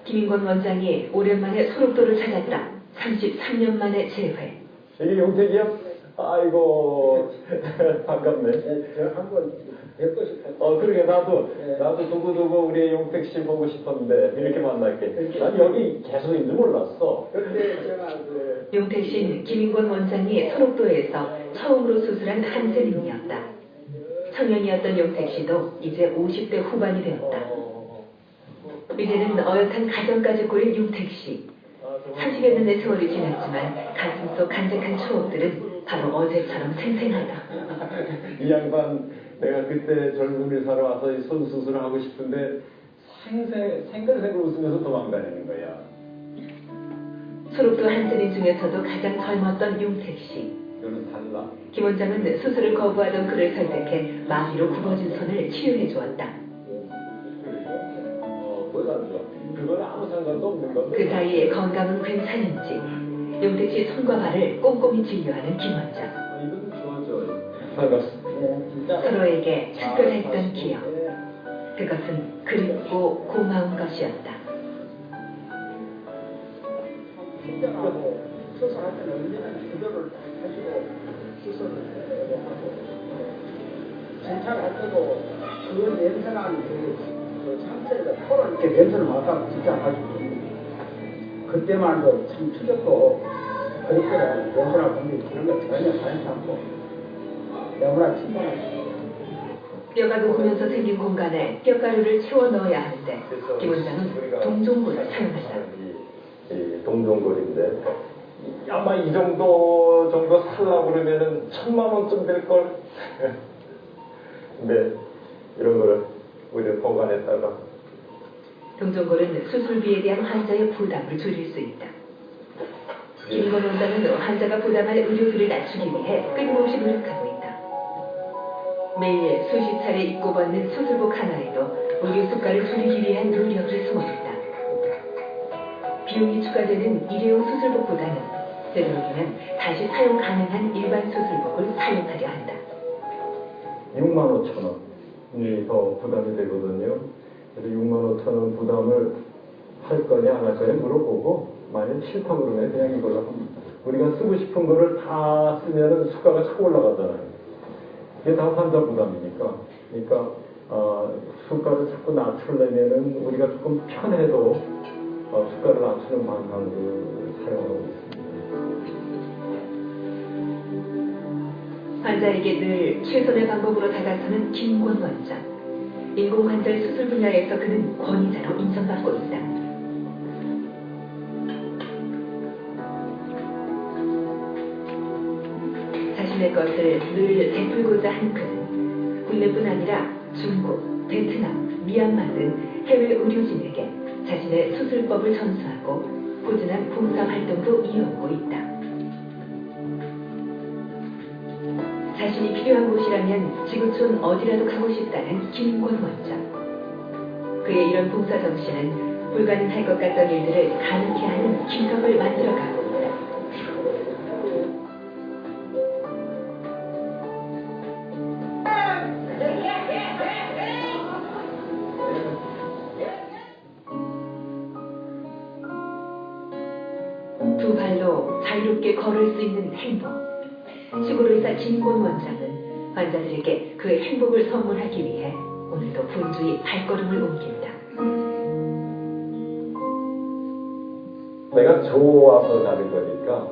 김인권 원장이 오랜만에 소록도를 찾았다. 33년 만에 재회. 이게 용택이야? 아이고 반갑네. 제가 한번 뵙고 싶어요. 그러게 나도 두고두고 우리 용택 씨 보고 싶었는데 이렇게 만날게. 난 여기 계속 있는 줄 몰랐어. 근데 제가 용택 씨는 김인권 원장이 소록도에서 처음으로 수술한 한센인이었다. 청년이었던 용택 씨도 이제 50대 후반이 되었다. 이제는 어엿한 가정까지 꾸린 용택 씨. 30여 년의 세월이 지났지만 가슴 속 간직한 추억들은 바로 어제처럼 생생하다. 이 양반 내가 그때 젊은 의사로 와서 이 손 수술을 하고 싶은데 생글생글 웃으면서 도망다니는 거야. 소록도 한센인 중에서도 가장 젊었던 용택 씨. 너는 달라. 김 원장은 수술을 거부하던 그를 설득해 마비로 굽어진 손을 치유해 주었다. 뭐가 안 좋아? 그건 아무 상관도 없는 건데. 그 사이에 건강은 괜찮은지 용택 씨 손과 발을 꼼꼼히 진료하는 김 원장. 이건 좋아져. 반갑습니다. 서로에게 특별했던 기억. 그것은 그립고 고마운 것이었다. 친절하고 수술할 때는 언제나 기도를 하시고 수술을 하고 진찰할 때도 그 냄새나는 그 상태가 코를 이렇게 냄새를 맡아 진짜 아주 그때만 해도 참 추적도 그립더라고. 냄새나 보면 그런 거 전혀 하지 않고 너무나 친절하시고 뼈가 녹으면서 생긴 공간에 뼈가루를 채워 넣어야 하는데 김 원장은 동종골을 사용한다. 이 동종골인데 아마 이 정도 살라고 그러면은 1000만 원쯤 될 걸. 근데 이런 거를 우리가 보관했다가 동종골은 수술비에 대한 환자의 부담을 줄일 수 있다. 김인권 원장은 환자가 부담할 의료비를 낮추기 위해 끊임없이 노력하고 있다. 매일 수십 차례 입고 받는 수술복 하나에도 의료 수가를 줄이기 위한 노력이 숨어있다. 비용이 추가되는 일회용 수술복보다는 되도록이면 다시 사용 가능한 일반 수술복을 사용하려 한다. 6만 5천 원. 더 부담이 되거든요. 그래서 6만 5천 원 부담을 할 거냐 안 할 거냐 물어보고 만약 싫다 그러면 그냥 이걸로 합니다. 우리가 쓰고 싶은 거를 다 쓰면은 수가가 자꾸 올라가잖아요. 이게 다 환자 부담이니까. 그러니까 수가를 자꾸 낮추려면은 우리가 조금 편해도 수가를 낮추는 방향을 사용하고 있습니다. 환자에게 늘 최선의 방법으로 다가서는 김권 원장. 인공관절 수술 분야에서 그는 권위자로 인정받고 있다. 자신의 것을 늘 베풀고자 하는 그는 국내뿐 아니라 중국, 베트남, 미얀마 등 해외 의료진에게 자신의 수술법을 전수하고 꾸준한 봉사활동도 이어오고 있다. 자신이 필요한 곳이라면 지구촌 어디라도 가고 싶다는 김권 원장. 그의 이런 봉사 정신은 불가능할 것 같던 일들을 가능케 하는 기적을 만들어가고 있다. 두 발로 자유롭게 걸을 수 있는 행복. 시골의사 김권 원장은 환자들에게 그의 행복을 선물하기 위해 오늘도 분주히 발걸음을 옮긴다. 내가 좋아서 가는 거니까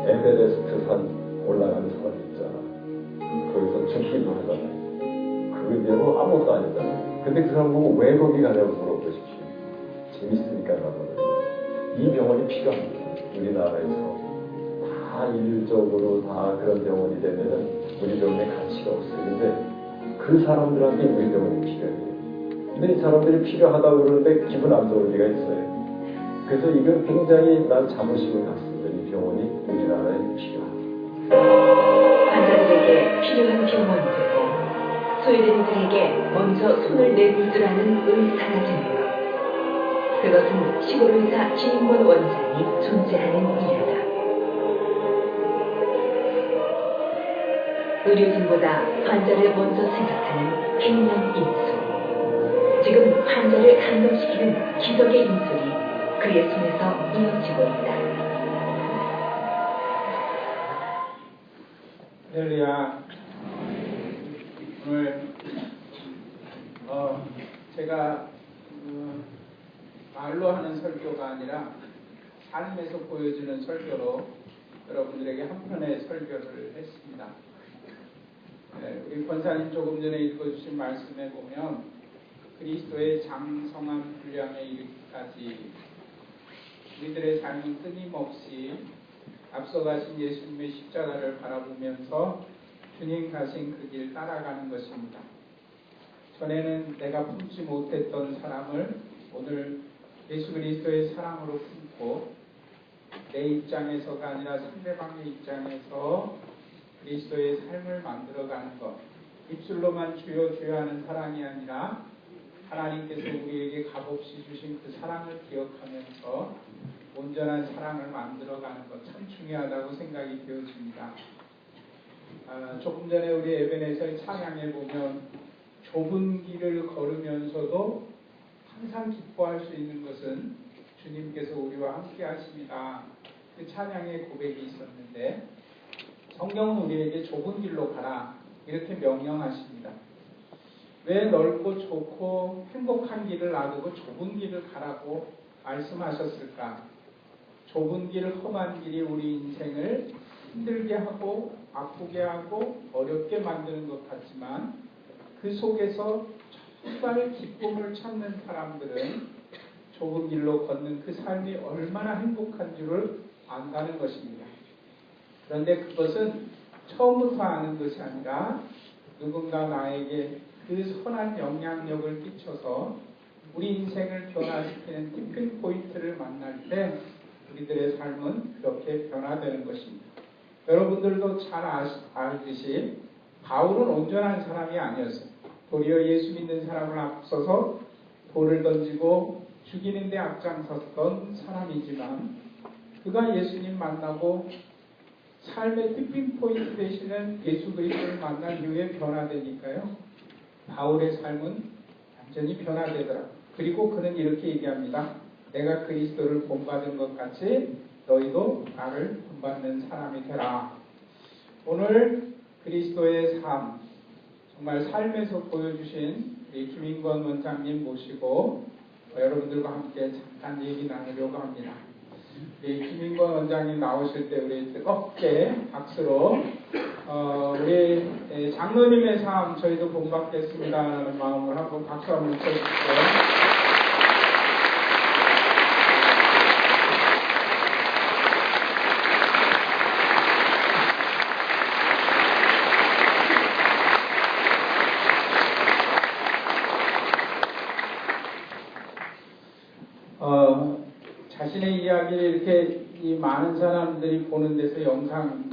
에베레스트 산 올라가는 사람 있잖아. 거기서 죽기도 하잖아요. 그게 뭐 아무것도 아니잖아요. 근데 그 사람 보고 왜 거기 가냐고 물어보십시오. 재밌으니까 가거든요. 이 병원이 필요합니다. 우리나라에서. 다 일적으로 다 그런 병원이 되면은 우리 병원에 가치가 없어요. 근데 그 사람들한테 우리 병원이 필요해요. 근데 이 사람들이 필요하다고 그러는데 기분 안 좋을 리가 있어요. 그래서 이건 굉장히 난 자부심을 갖습니다. 이 병원이 우리나라에 필요하다. 환자들에게 필요한 병원이 되고 소외된 이들에게 먼저 손을 내밀 줄 아는 의사가 되는 것. 그것은 시골의사 김권 원장이 존재하는 이유다. 의료진보다 환자를 먼저 생각하는 백년 인수. 지금 환자를 감동시키는 기적의 인술이 그의 손에서 이어지고 있다. 할렐루야. 오늘 제가 말로 하는 설교가 아니라 삶에서 보여주는 설교로 여러분들에게 한 편의 설교를 했습니다. 우리 권사님 조금 전에 읽어주신 말씀에 보면 그리스도의 장성한 분량에 이르기까지 우리들의 삶은 끊임없이 앞서가신 예수님의 십자가를 바라보면서 주님 가신 그 길 따라가는 것입니다. 전에는 내가 품지 못했던 사랑을 오늘 예수 그리스도의 사랑으로 품고 내 입장에서가 아니라 상대방의 입장에서 그리스도의 삶을 만들어가는 것. 입술로만 주여 주여 하는 사랑이 아니라 하나님께서 우리에게 값없이 주신 그 사랑을 기억하면서 온전한 사랑을 만들어가는 것 참 중요하다고 생각이 되어집니다. 조금 전에 우리 에베네zer 찬양에 보면 좁은 길을 걸으면서도 항상 기뻐할 수 있는 것은 주님께서 우리와 함께 하십니다. 그 찬양의 고백이 있었는데 성경은 우리에게 좁은 길로 가라 이렇게 명령하십니다. 왜 넓고 좋고 행복한 길을 놔두고 좁은 길을 가라고 말씀하셨을까? 좁은 길, 험한 길이 우리 인생을 힘들게 하고 아프게 하고 어렵게 만드는 것 같지만 그 속에서 정말 기쁨을 찾는 사람들은 좁은 길로 걷는 그 삶이 얼마나 행복한 줄을 안다는 것입니다. 그런데 그것은 처음부터 아는 것이 아니라 누군가 나에게 그 선한 영향력을 끼쳐서 우리 인생을 변화시키는 티핑 포인트를 만날 때 우리들의 삶은 그렇게 변화되는 것입니다. 여러분들도 잘 알듯이 바울은 온전한 사람이 아니었어요. 도리어 예수 믿는 사람을 앞서서 돌을 던지고 죽이는 데 앞장섰던 사람이지만 그가 예수님 만나고 삶의 티핑 포인트 되시는 예수 그리스도를 만난 이후에 변화되니까요. 바울의 삶은 완전히 변화되더라. 그리고 그는 이렇게 얘기합니다. 내가 그리스도를 본받은 것 같이 너희도 나를 본받는 사람이 되라. 오늘 그리스도의 삶, 정말 삶에서 보여주신 우리 김인권 원장님 모시고 여러분들과 함께 잠깐 얘기 나누려고 합니다. 우리 김인권 원장님 나오실 때 우리 뜨겁게 박수로 우리 장로님의 삶 저희도 본받겠습니다라는 마음을 한번 박수 한번 쳐주시고요. 자신의 이야기를 이렇게 이 많은 사람들이 보는 데서 영상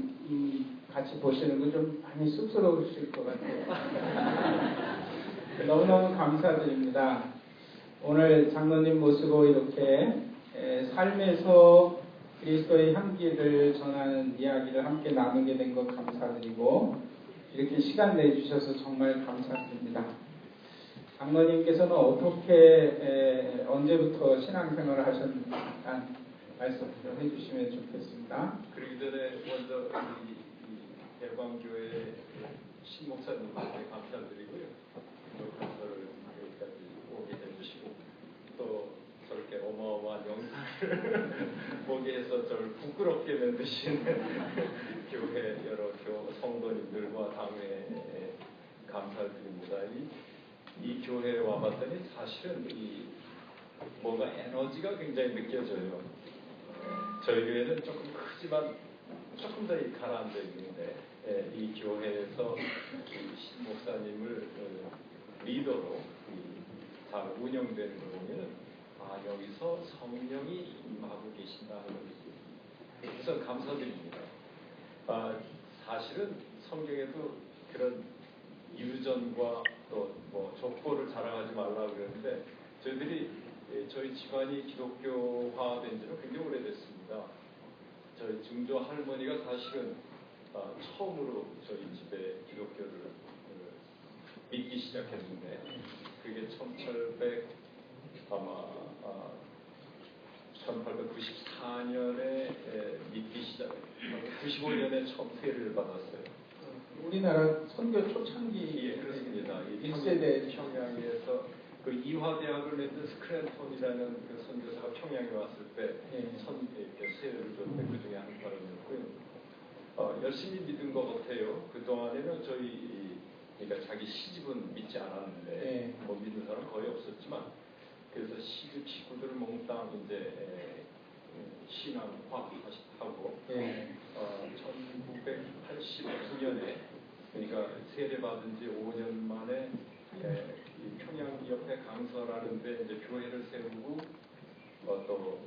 같이 보시는 건 좀 많이 쑥스러우실 것 같아요. 너무너무 감사드립니다. 오늘 장로님 모시고 이렇게 삶에서 그리스도의 향기를 전하는 이야기를 함께 나누게 된 것 감사드리고 이렇게 시간 내주셔서 정말 감사드립니다. 장로님께서는 어떻게 언제부터 신앙생활을 하셨는지 잠깐 말씀 좀 해주시면 좋겠습니다. 그러기 전에 먼저 이 대광교회 신목사님께 감사드리고요. 저를 여기까지 오게 해주시고 또 저렇게 어마어마한 영상을 보게 해서 저를 부끄럽게 만드신 교회 여러 성도님들과 당회에 감사를 드립니다. 이 교회에 와봤더니 사실은 뭔가 에너지가 굉장히 느껴져요. 저희 교회는 조금 크지만 조금 더 가라앉아 있는데 이 교회에서 신 목사님을 리더로 잘 운영되는 걸 보면 여기서 성령이 임하고 계신다는 것이 우선 감사드립니다. 사실은 성경에도 그런 유전과 또 뭐 족보를 자랑하지 말라고 그러는데 저희 집안이 기독교화된 지는 굉장히 오래됐습니다. 저희 증조 할머니가 사실은 처음으로 저희 집에 기독교를 믿기 시작했는데 그게 1894년에 믿기 시작했어요. 95년에 처음 세례를 받았어요. 우리나라 선교 초창기 예, 그렇습니다. 1세대 평양에서 그 이화대학을 냈던 스크랜톤이라는 그 선교사가 평양에 왔을 때 세례를 줬는데 그 중에 한 사람이었고요. 열심히 믿은 것 같아요. 그 동안에는 그러니까 자기 시집은 믿지 않았는데 못 믿는 사람 거의 없었지만 그래서 시집 식구들을 몽땅 이제 신앙화하고 1989년에 그러니까 세례받은 지 5년 만에 이 평양 옆에 강서라는 데 이제 교회를 세우고 또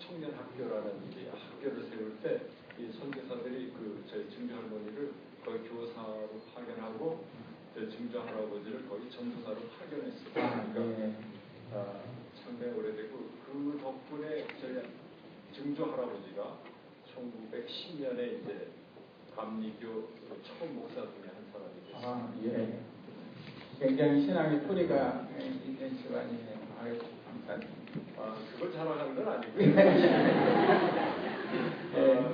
청년 학교라는 이제 학교를 세울 때 이 선교사들이 저희 증조 할머니를 거기 교사로 파견하고 저희 증조 할아버지를 거기 전도사로 파견했어요. 그러니까 상당히 오래되고 그 덕분에 저희 증조 할아버지가 1910년에 이제 감리교 처음 목사 중에 한 사람이 됐습니다. 굉장히 신앙의 뿌리가 있는 집안이네요. 아이고, 감사합니다. 그걸 자랑하는 건 아니고요.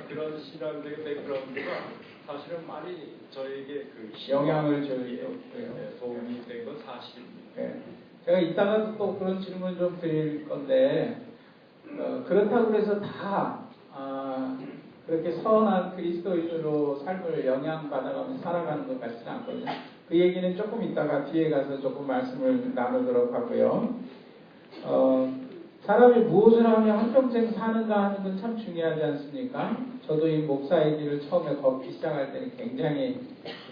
그런 신앙적인 백그라운드가 사실은 많이 저에게 영향을 줬고요. 도움이 된 건 사실입니다. 제가 이따가 또 그런 질문 좀 드릴 건데 그렇다고 해서 다 그렇게 선한 그리스도인으로 삶을 영향받아가면서 살아가는 것 같지는 않거든요. 그 얘기는 조금 이따가 뒤에 가서 조금 말씀을 나누도록 하고요. 사람이 무엇을 하면 한평생 사는가 하는 건 참 중요하지 않습니까? 저도 이 목사의 길을 처음에 걷기 시작할 때는 굉장히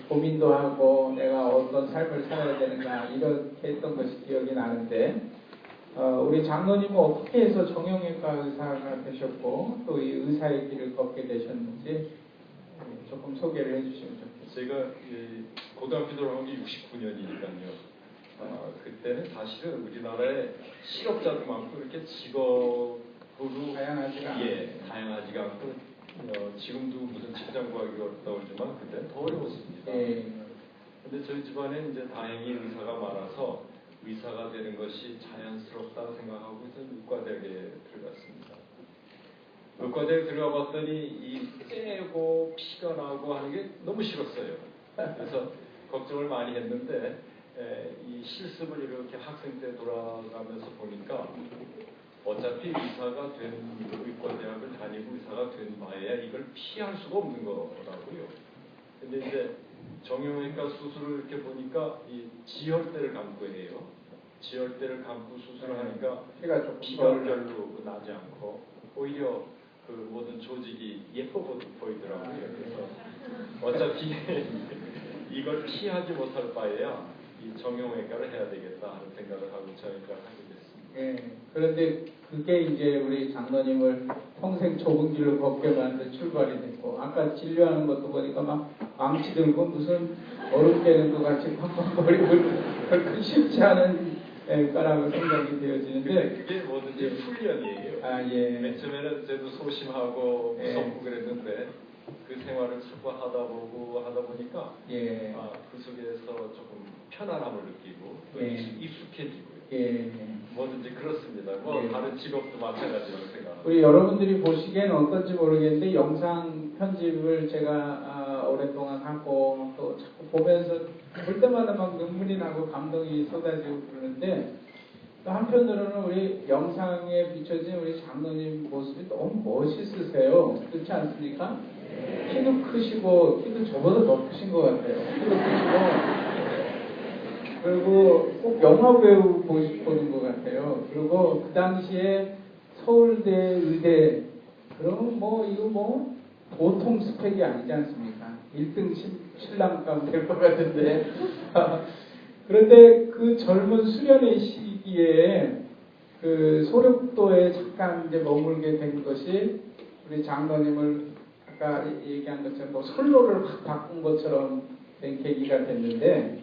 고민도 하고 내가 어떤 삶을 살아야 되는가 이렇게 했던 것이 기억이 나는데 우리 장로님은 어떻게 해서 정형외과 의사가 되셨고 또 이 의사의 길을 걷게 되셨는지 조금 소개를 해주시면 좋겠습니다. 제가 고등학교 졸업한 게 69년이니까요. 그때는 사실은 우리나라에 실업자도 많고 이렇게 직업으로 다양하지가 않고 지금도 무슨 직장 구하기 어렵다고 그러지만 그때는 더 어려웠습니다. 근데 저희 집안에 이제 다행히 의사가 많아서 의사가 되는 것이 자연스럽다고 생각하고 저는 의과대학에 들어갔습니다. 의과대에 들어가 봤더니 이 째고 피가 나고 하는 게 너무 싫었어요. 그래서 걱정을 많이 했는데 이 실습을 이렇게 학생 때 돌아가면서 보니까 어차피 의사가 된 의과대학을 다니고 의사가 된 바에야 이걸 피할 수가 없는 거라고요. 근데 이제 정형외과 수술을 이렇게 보니까 이 지혈대를 감고 해요. 지혈대를 감고 수술을 하니까 피가 별로 나지 않고 오히려 그 모든 조직이 예뻐 보이더라고요. 그래서 어차피 이걸 피하지 못할 바에야 이 정형외과를 해야 되겠다 하는 생각을 하고 정형외과를 하게 됐습니다. 그런데 그게 이제 우리 장로님을 평생 좁은 길로 걷게 만든 출발이 됐고, 아까 진료하는 것도 보니까 막 망치 들고 무슨 얼음 깨는 것 같이 팍팍거리고 그렇게 쉽지 않은 과라고 생각이 되어지는데, 그게 뭐든지 훈련이에요. 맨 처음에는 저도 소심하고 무섭고 그랬는데 그 생활을 자꾸 하다 보니까 그 속에서 조금 편안함을 느끼고 또 익숙해지고요. 뭐든지 그렇습니다. 다른 직업도 마찬가지라고 생각합니다. 우리 여러분들이 보시기엔 어떨지 모르겠는데 영상 편집을 제가 오랫동안 하고 또 자꾸 보면서 볼 때마다 막 눈물이 나고 감동이 쏟아지고 그러는데, 또 한편으로는 우리 영상에 비춰진 우리 장로님 모습이 너무 멋있으세요. 그렇지 않습니까? 키도 크시고, 키도 저보다 높으신 것 같아요. 키도 크시고, 그리고 꼭 영화 배우 보는 것 같아요. 그리고 그 당시에 서울대 의대, 그러면 이거 보통 스펙이 아니지 않습니까? 1등 신랑감 될 것 같은데. 그런데 그 젊은 수련의 시기에 그 소력도에 잠깐 이제 머물게 된 것이 우리 장로님을 아까 얘기한 것처럼 선로를 확 바꾼 것처럼 된 계기가 됐는데,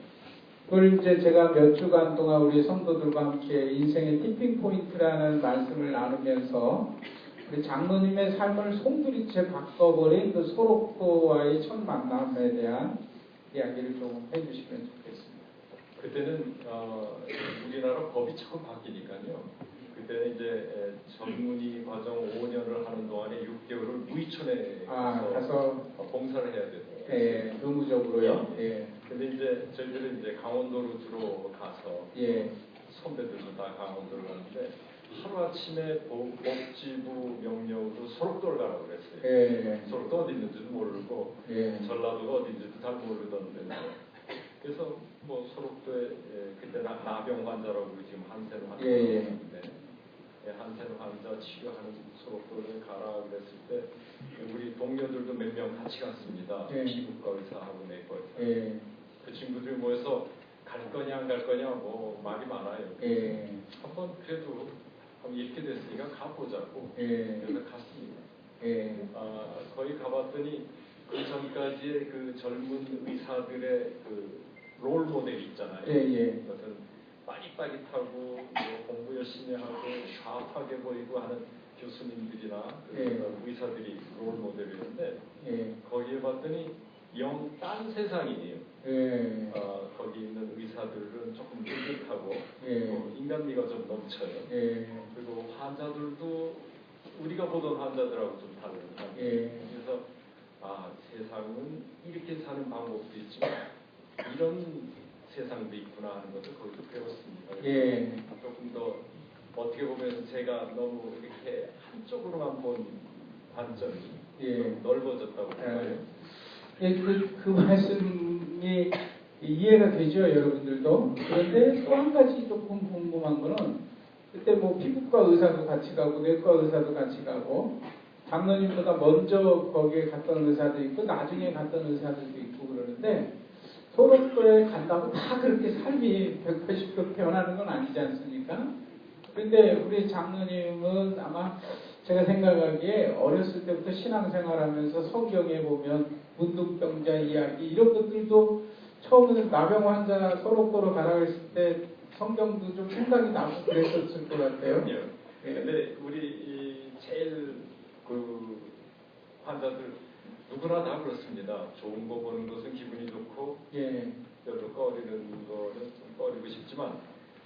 그걸 이제 제가 몇 주간 동안 우리 성도들과 함께 인생의 티핑 포인트라는 말씀을 나누면서 우리 장로님의 삶을 송두리째 바꿔버린 그 소록도와의 첫 만남에 대한 이야기를 좀 해주시면 좋겠습니다. 그때는 우리나라 법이 자꾸 바뀌니까요. 그때는 이제 전문의 과정 5년을 하는 동안에 6개월을 무의촌에 가서 봉사를 해야 되더라고요. 의무적으로요. 근데 이제 저희들은 이제 강원도로 주로 가서 선배들도 다 강원도를 가는데 하루아침에 복지부 명령으로 소록도를 가라고 그랬어요. 소록도 어디 있는지도 모르고 전라도가 어디 있는지도 잘 모르던데, 그래서 소록도에 그때 나병 환자라고 지금 한센 환자라고 하는데 한센 환자 치료하는 소록도를 가라 그랬을 때 우리 동료들도 몇 명 같이 갔습니다. 피부과 의사하고 내과 의사. 그 친구들이 모여서 갈 거냐 안 갈 거냐 말이 많아요. 한번 그래도 이렇게 됐으니까 가보자고. 그래서 갔습니다. 거기 가봤더니 그 전까지의 그 젊은 의사들의 그 롤 모델이 있잖아요. 그것은 빠릿빠릿하고 공부 열심히 하고 샤프하게 보이고 하는 교수님들이나 의사들이 롤 모델이었는데 거기에 봤더니 영 딴 세상이에요. 거기 있는 의사들은 조금 느긋하고 인간미가 좀 넘쳐요. 그리고 환자들도 우리가 보던 환자들하고 좀 다른 그래서 세상은 이렇게 사는 방법도 있지만 이런 세상도 있구나 하는 것을 거기서 배웠습니다. 조금 더 어떻게 보면 제가 너무 이렇게 한쪽으로만 본 관점이 넓어졌다고 생각해요. 그 말씀이 이해가 되죠, 여러분들도. 그런데 또 한 가지 조금 궁금한 거는, 그때 피부과 의사도 같이 가고 내과 의사도 같이 가고 장로님보다 먼저 거기에 갔던 의사도 있고 나중에 갔던 의사들도 있고 그러는데, 소록도에 간다고 다 그렇게 삶이 180도 변하는 건 아니지 않습니까? 그런데 우리 장로님은 아마 제가 생각하기에 어렸을 때부터 신앙생활하면서 성경에 보면 문둥병자 이야기 이런 것들도 처음에는 나병 환자 소록도로 가라 했을 때 성경도 좀 생각이 나고 그랬었을 것 같아요. 근데 우리 제일 환자들 누구나 다 그렇습니다. 좋은 거 보는 것은 기분이 좋고 예. 별로 꺼리는 거는 좀 꺼리고 싶지만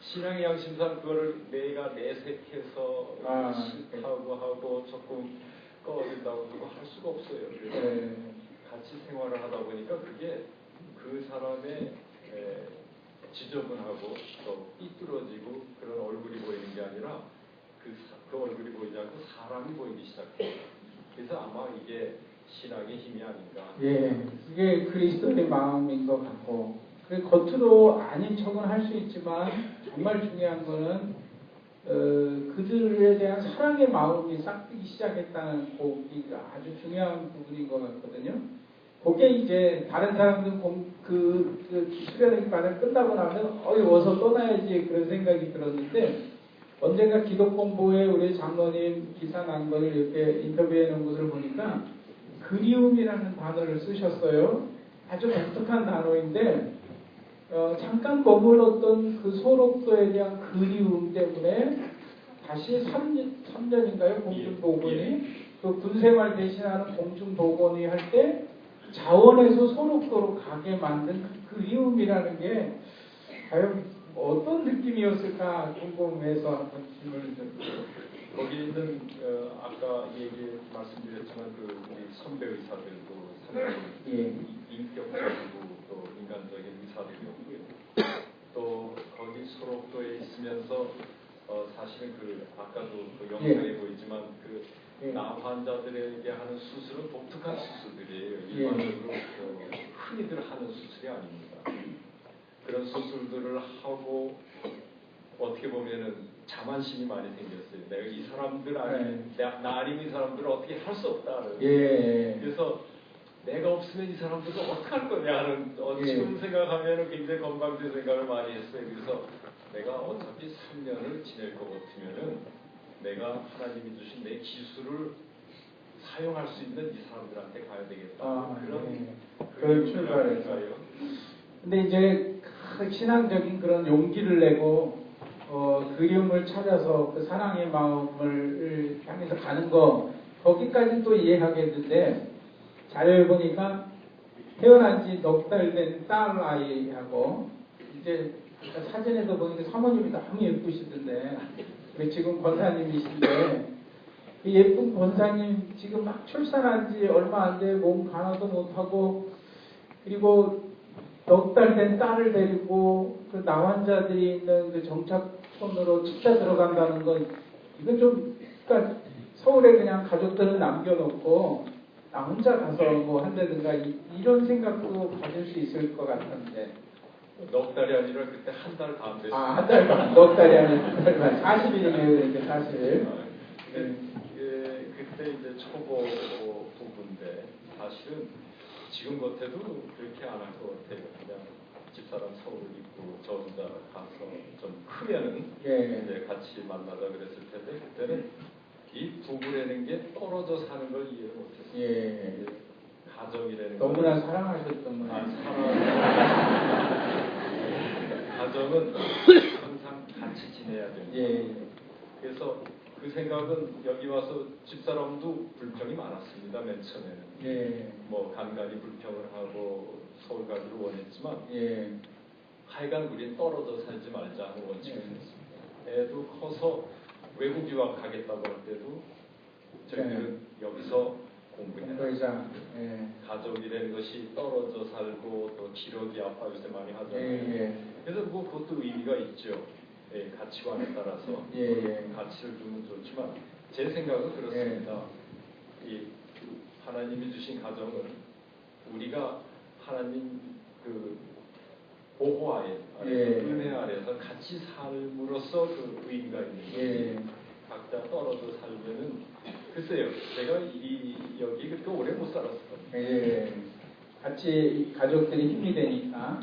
신앙의 양심상 그거를 내가 내색해서 싫다고 하고 조금 꺼린다고 그거 할 수가 없어요. 그래서 같이 생활을 하다 보니까 그게 그 사람의 지저분하고 또 삐뚤어지고 그런 얼굴이 보이는 게 아니라 그 얼굴이 보이지 않고 사람이 보이기 시작해요. 그래서 아마 이게 신앙의 힘이 아닌가. 예, 그게 그리스도의 마음인 것 같고, 그 겉으로 아닌 척은 할 수 있지만 정말 중요한 거는 그들에 대한 사랑의 마음이 싹트기 시작했다는 곡이 아주 중요한 부분인 것 같거든요. 그게 이제 다른 사람들 수련회 과정 끝나고 나면 어서 떠나야지 그런 생각이 들었는데, 언젠가 기독 공부에 우리 장로님 기사 난 거를 이렇게 인터뷰해 놓은 것을 보니까 그리움이라는 단어를 쓰셨어요. 아주 독특한 단어인데 잠깐 머물렀던 그 소록도에 대한 그리움 때문에 다시 3년인가요? 공중도건이 그 군생활 대신하는 공중도건이 할 때 자원에서 소록도로 가게 만든 그 그리움이라는 게 과연 어떤 느낌이었을까 궁금해서 한번 질문을 드렸어요. 거기 있는 아까 말씀드렸지만 그 우리 선배 의사들도 상당히 인격적이고 또 인간적인 의사들이었고요. 또 거기 소록도에 있으면서 사실은 아까도 그 영상에 보이지만 나 환자들에게 하는 수술은 독특한 수술들이에요. 일반적으로 흔히들 하는 수술이 아닙니다. 그런 수술들을 하고 어떻게 보면은 자만심이 많이 생겼어요. 내가 이 사람들 아니면 나 아니면 이 사람들을 어떻게 할 수 없다는. 그래서 내가 없으면 이 사람들은 어떻게 할 거냐 하는 지금 생각하면 굉장히 건방진 생각을 많이 했어요. 그래서 내가 어차피 3년을 지낼 것 같으면은 내가 하나님이 주신 내 기술을 사용할 수 있는 이 사람들한테 가야 되겠다. 그런 출발에서. 근데 이제 신앙적인 그런 용기를 내고 그리움을 찾아서 그 사랑의 마음을 향해서 가는 거, 거기까지는 또 이해하겠는데, 자료에 보니까 태어난 지 넉 달 된 딸 아이하고, 이제 사진에서 보니까 사모님이 너무 예쁘시던데, 우리 지금 권사님이신데, 그 예쁜 권사님 지금 막 출산한 지 얼마 안 돼 몸 간호도 못하고, 그리고 넉 달 된 딸을 데리고 그 나환자들이 있는 그 정착촌으로 찾아 들어간다는 건, 이건 좀, 그러니까 서울에 그냥 가족들을 남겨놓고 나 혼자 가서 뭐 한다든가 이런 생각도 가질 수 있을 것 같은데. 넉 달이 아니라 그때 한 달 다 안 됐어요. 한 달만, 넉 달이 아니라 한 달만, 40일이네요, 이렇게 40일. 그때 이제 초보 부부인데 사실은 지금 같아도 그렇게 안 할 것 같아요. 그냥 집사람 서울 있고 저 혼자 가서 좀 크면은 이제 같이 만나자 그랬을 텐데, 그때는 이 부부라는 게 떨어져 사는 걸 이해를 못했어요. 가정이라는 거. 너무나 사랑하셨던 분. 가정은 항상 같이 지내야 됩니다. 그래서 그 생각은 여기 와서 집사람도 불평이 많았습니다. 맨 처음에는. 뭐 간간히 불평을 하고 서울 가기를 원했지만 하여간 우린 떨어져 살지 말자 하는 원칙을 했습니다. 애도 커서 외국 유학 가겠다고 할 때도 저희들은 여기서 공부해야 가족이라는 것이 떨어져 살고 또 기러기 아빠 요새 많이 하잖아요. 그래서 뭐 그것도 의미가 있죠. 가치관에 따라서 가치를 주면 좋지만 제 생각은 그렇습니다. 이 하나님이 주신 가정은 우리가 하나님 그 보호하에 은혜 아래서 같이 삶으로써 그 의미가 있는 거지. 각자 떨어져 살면은 글쎄요, 제가 여기 그렇게 오래 못 살았을 겁니다. 같이 가족들이 힘이 되니까.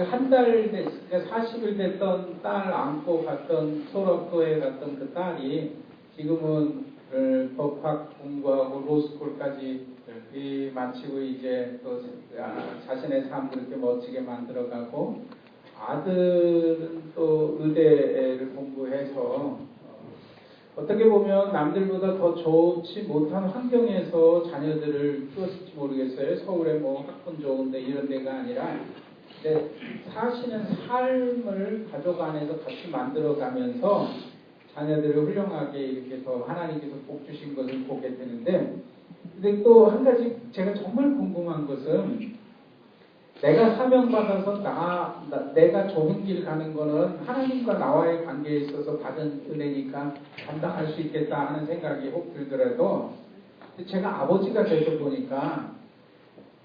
한 달 그러니까 40일 됐던 딸 안고 갔던 소록도에 갔던 그 딸이 지금은 법학 공부하고 로스쿨까지 마치고 이제 또 자신의 삶을 그렇게 멋지게 만들어가고, 아들은 또 의대를 공부해서 어떻게 보면 남들보다 더 좋지 못한 환경에서 자녀들을 키웠을지 모르겠어요. 서울에 뭐 학군 좋은데 이런 데가 아니라 근데 사시는 삶을 가족 안에서 같이 만들어가면서 자녀들을 훌륭하게 이렇게 더 하나님께서 복 주신 것을 보게 되는데 근데 또 한 가지 제가 정말 궁금한 것은 내가 사명받아서 내가 좋은 길 가는 거는 하나님과 나와의 관계에 있어서 받은 은혜니까 감당할 수 있겠다 하는 생각이 혹 들더라도 제가 아버지가 돼서 보니까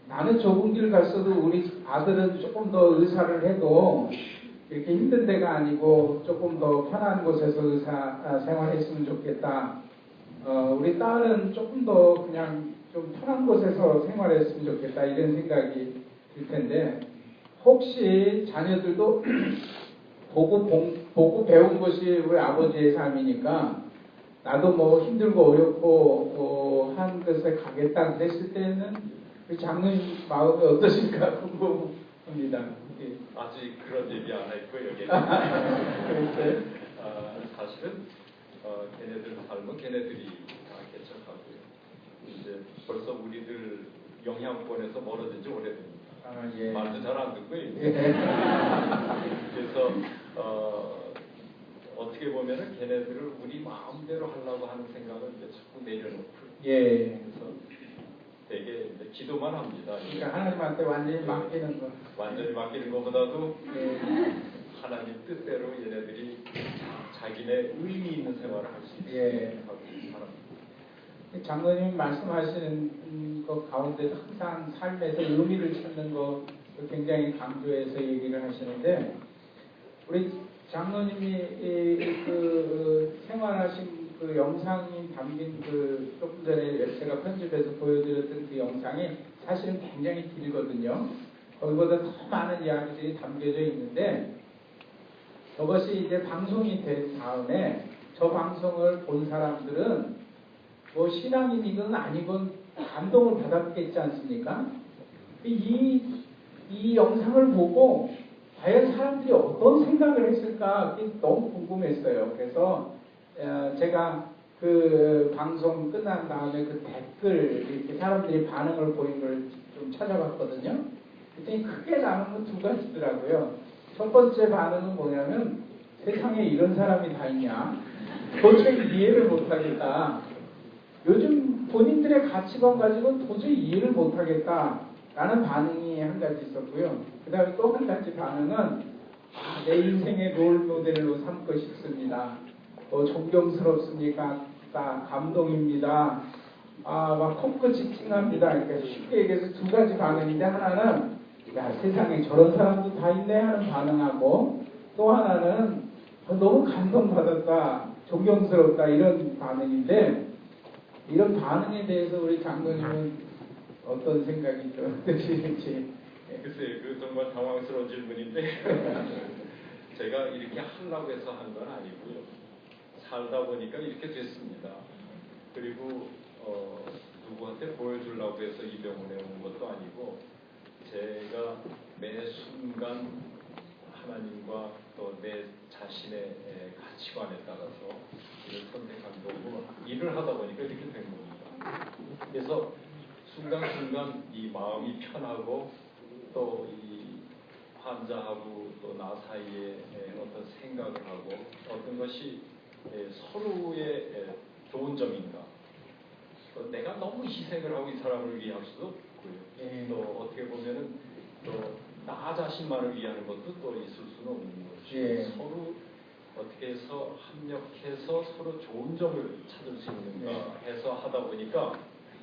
나는 좁은 길 갔어도 우리 아들은 조금 더 의사를 해도 이렇게 힘든 데가 아니고 조금 더 편한 곳에서 의사 생활했으면 좋겠다. 우리 딸은 조금 더 그냥 좀 편한 곳에서 생활했으면 좋겠다 이런 생각이 들 텐데 혹시 자녀들도 보고 배운 것이 우리 아버지의 삶이니까 나도 뭐 힘들고 어렵고 한 곳에 가겠다 그랬을 때는 우리 장로님 마음이 어떠실까 궁금합니다. 예. 아직 그런 얘기 안 했고 여기 그랬어요? 사실은 걔네들 삶은 걔네들이 다 개척하고요. 이제 벌써 우리들 영향권에서 멀어진 지 오래됩니다. 예. 말도 잘 안 듣고요. 예. 그래서 어떻게 보면은 걔네들을 우리 마음대로 하려고 하는 생각을 이제 자꾸 내려놓고 예. 그래서 되게 이제 기도만 합니다. 그러니까 하나님한테 완전히 맡기는 거. 완전히 맡기는 것보다도 예. 하나님 뜻대로 얘네들이 자기네 의미 있는 생활을 할 수 있게 예. 하고 살아갑니다. 장로님 말씀하시는 것 가운데 항상 삶에서 의미를 찾는 거 굉장히 강조해서 얘기를 하시는데 우리 장로님이 생활하신 그 영상이 담긴 그 조금 전에 제가 편집해서 보여드렸던 그 영상이 사실은 굉장히 길거든요. 거기보다 더 많은 이야기들이 담겨져 있는데 저것이 이제 방송이 된 다음에 저 방송을 본 사람들은 뭐 신앙인이건 아니건 감동을 받았겠지 않습니까? 이 영상을 보고 과연 사람들이 어떤 생각을 했을까 그게 너무 궁금했어요. 그래서 제가 그 방송 끝난 다음에 그 댓글 이렇게 사람들이 반응을 보인 걸 좀 찾아봤거든요. 그랬더니 크게 나눈 건 두 가지더라고요. 첫 번째 반응은 뭐냐면 세상에 이런 사람이 다 있냐? 도저히 이해를 못하겠다. 요즘 본인들의 가치관 가지고는 도저히 이해를 못하겠다라는 반응이 한 가지 있었고요. 그 다음에 또 한 가지 반응은 내 인생의 롤 모델로 삼고 싶습니다. 존경스럽습니까? 감동입니다. 막 코끝이 찡합니다. 그러니까 쉽게 얘기해서 두 가지 반응인데 하나는 야 세상에 저런 사람도 다 있네 하는 반응하고 또 하나는 너무 감동받았다. 존경스럽다 이런 반응인데 이런 반응에 대해서 우리 장로님은 어떤 생각이 드시는지. 글쎄요, 그 정말 당황스러운 질문인데 제가 이렇게 하려고 해서 한 건 아니고요. 살다 보니까 이렇게 됐습니다. 그리고 누구한테 보여주려고 해서 이 병원에 온 것도 아니고 제가 매 순간 하나님과 또 내 자신의 가치관에 따라서 일을 선택한 거고 일을 하다 보니까 이렇게 된 겁니다. 그래서 순간순간 이 마음이 편하고 또 이 환자하고 또 나 사이에 어떤 생각을 하고 어떤 것이 서로의 좋은 점인가 또 내가 너무 희생을 하고 이 사람을 위할 수도 없고요. 또 어떻게 보면은 또 나 자신만을 위하는 것도 또 있을 수는 없는 것이고 서로 어떻게 해서 합력해서 서로 좋은 점을 찾을 수 있는가 해서 하다 보니까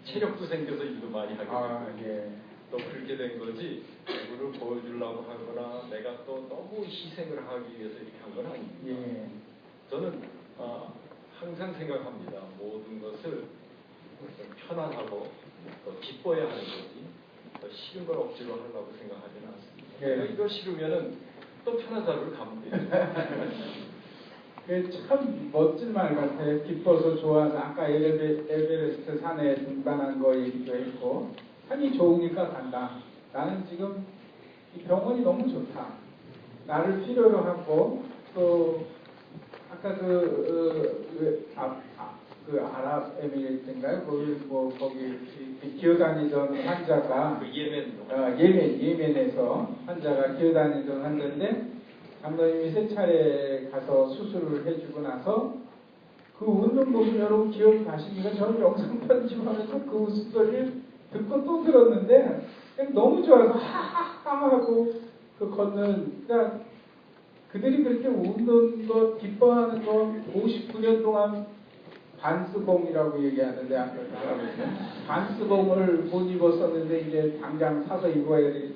체력도 생겨서 일도 많이 하게 되고 또 그렇게 된 거지 누구를 보여주려고 하거나 내가 또 너무 희생을 하기 위해서 이렇게 한 건 아닙니다. 저는 항상 생각합니다. 모든 것을 편안하고 또 기뻐야 하는 거지 더 싫은 걸 억지로 하려고 생각하지는 않습니다. 이거 싫으면은 또 편한 자리로 가면 돼요. 참 멋진 말 같아요. 기뻐서 좋아서 아까 에베레스트 산에 등반한 거 얘기도 했고 산이 좋으니까 간다. 나는 지금 이 병원이 너무 좋다. 나를 필요로 하고 또 아까 아랍에미리트인가요? 뭐 거기 기어다니던 환자가 그 예멘 예멘에서 환자가 기어다니던 환자인데 장로님이 세 차례 가서 수술을 해주고 나서 그 웃는 모습 여러분 기억이 나십니까? 저는 영상 편집하면서 그 웃음소리를 듣고 또 들었는데 그냥 너무 좋아서 하하하 하고 그 걷는 그러니까 그들이 그렇게 웃는 것 기뻐하는 것 59년 동안 반스봉이라고 얘기하는데 반스봉을 못 입었었는데 이제 당장 사서 입어야 돼.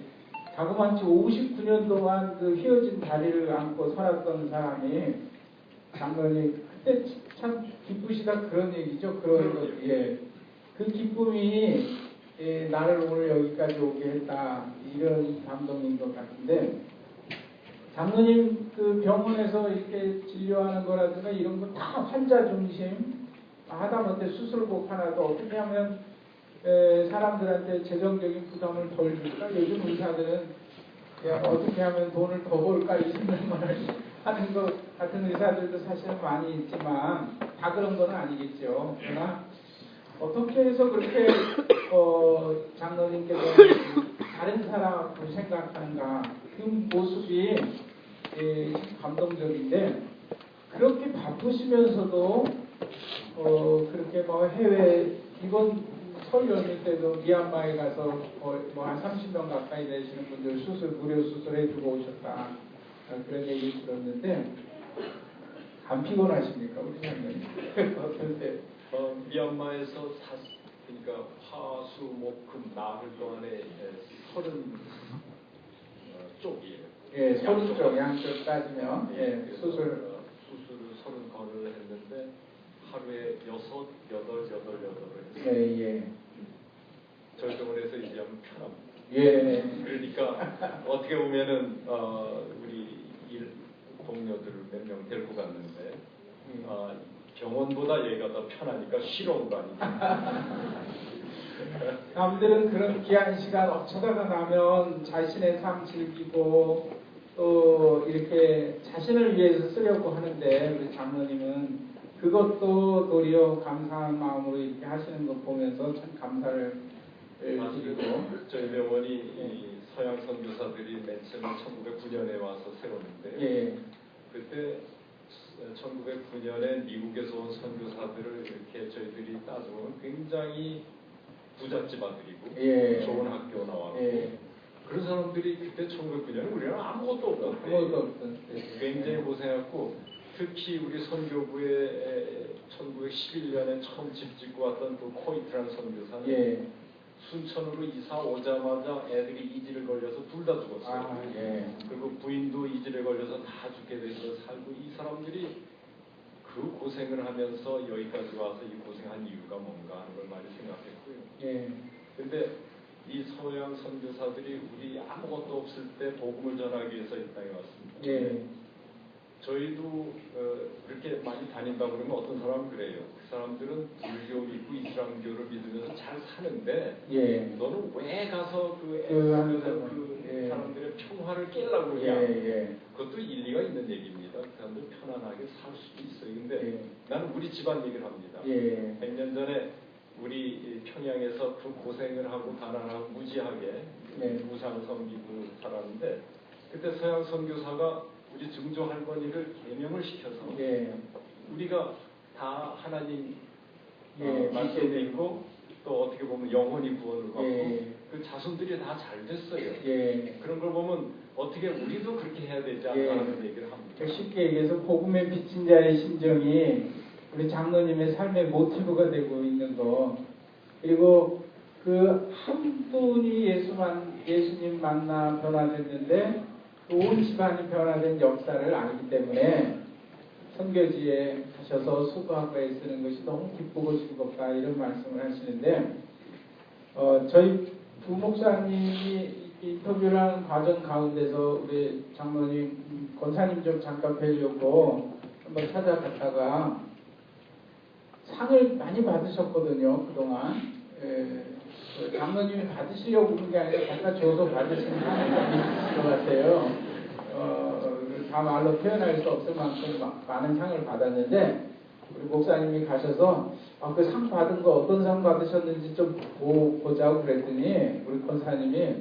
자그마치 59년 동안 그 휘어진 다리를 안고 살았던 사람이 장로님 그때 참 기쁘시다 그런 얘기죠. 그런 것, 예. 그 기쁨이 나를 오늘 여기까지 오게 했다 이런 감동인 것 같은데 장로님 그 병원에서 이렇게 진료하는 거라든가 이런 거 다 환자 중심 하다못해 수술복 하나도 어떻게 하면 사람들한테 재정적인 부담을 덜 줄까? 요즘 의사들은 어떻게 하면 돈을 더 벌까 이 생각만 하는 것 같은 의사들도 사실은 많이 있지만 다 그런 건 아니겠죠. 그러나 어떻게 해서 그렇게 장로님께서 다른 사람을 생각하는가 그 모습이 감동적인데 그렇게 바쁘시면서도 그렇게 뭐 해외 이번 설 연휴 때도 미얀마에 가서 뭐 한 30명 가까이 되시는 분들 무료 수술해주고 오셨다 그런 얘기 들었는데 안 피곤하십니까 우리 장로님? 어떠세요? 미얀마에서 그러니까 화수목금 나흘 동안에 30쪽이에요. 예, 30쪽 양쪽 따지면 예, 수술을 30건을 했는데 하루에 6, 8 했어요. 예, 예. 저희 병원에서 얘기하면 편합니다. 예. 그러니까 어떻게 보면은 우리 동료들을 몇 명 데리고 갔는데 병원보다 여기가 더 편하니까 쉬러 온 거 아니냐. 남들은 그런 귀한 시간 어쩌다가 나면 자신의 삶 즐기고 또 이렇게 자신을 위해서 쓰려고 하는데 우리 장로님은 그것도 도리어 감사한 마음으로 이렇게 하시는 거 보면서 참 감사를 드리고 저희 병원이 이 서양 선교사들이 맨 처음 1909년에 와서 세웠는데 예. 그때 1909년에 미국에서 온 선교사들을 이렇게 저희들이 따져보면 굉장히 부잣집 아들이고 예. 좋은 학교 나왔고 예. 그런 사람들이 그때 1909년에 우리는 아무것도 없었대. 아무것도 없던 굉장히 고생했고 특히 우리 선교부에 1911년에 처음 집 짓고 왔던 그 코이트라는 선교사는 예. 순천으로 이사 오자마자 애들이 이질에 걸려서 둘 다 죽었어요. 예. 그리고 부인도 이질에 걸려서 다 죽게 돼서 살고 이 사람들이 그 고생을 하면서 여기까지 와서 이 고생한 이유가 뭔가 하는 걸 많이 생각했고요. 예. 근데 이 서양 선교사들이 우리 아무것도 없을 때 복음을 전하기 위해서 이 땅에 왔습니다. 예. 저희도 그렇게 많이 다닌다고 그러면 어떤 사람은 그래요. 그 사람들은 불교 믿고 이슬람교를 믿으면서 잘 사는데 예. 너는 왜 가서 그 예. 사람들의 평화를 깨려고 그러냐. 예. 그것도 일리가 있는 얘기입니다. 그 사람들 편안하게 살 수도 있어요. 근데 예. 나는 우리 집안 얘기를 합니다. 예. 100년 전에 우리 평양에서 그 고생을 하고 가난하고 무지하게 예. 무상 섬기고 살았는데 그때 서양 선교사가 우리 증조 할머니를 개명을 시켜서 예. 우리가 다 하나님 믿게 믿고 또 어떻게 보면 영혼이 구원을 받고 예. 그 자손들이 다 잘 됐어요. 예. 그런 걸 보면 어떻게 우리도 그렇게 해야 되지 않나 예. 하는 얘기를 합니다. 쉽게 얘기해서 복음에 비친 자의 심정이 우리 장로님의 삶의 모티브가 되고 있는 거 그리고 그 한 분이 예수님 만나 변화됐는데 온 집안이 변화된 역사를 알기 때문에 선교지에 가셔서 수고하고 애쓰는 것이 너무 기쁘고 즐겁다 이런 말씀을 하시는데 저희 부목사님이 인터뷰를 하는 과정 가운데서 우리 장로님 권사님 좀 잠깐 뵈려고 한번 찾아갔다가 상을 많이 받으셨거든요 그동안. 장로님이 받으시려고 그런 게 아니라 갖다 줘서 받으시는 상이 있으실 것 같아요. 다 말로 표현할 수 없을 만큼 많은 상을 받았는데 우리 목사님이 가셔서 그 상 받은 거 어떤 상 받으셨는지 좀 보자고 그랬더니 우리 권사님이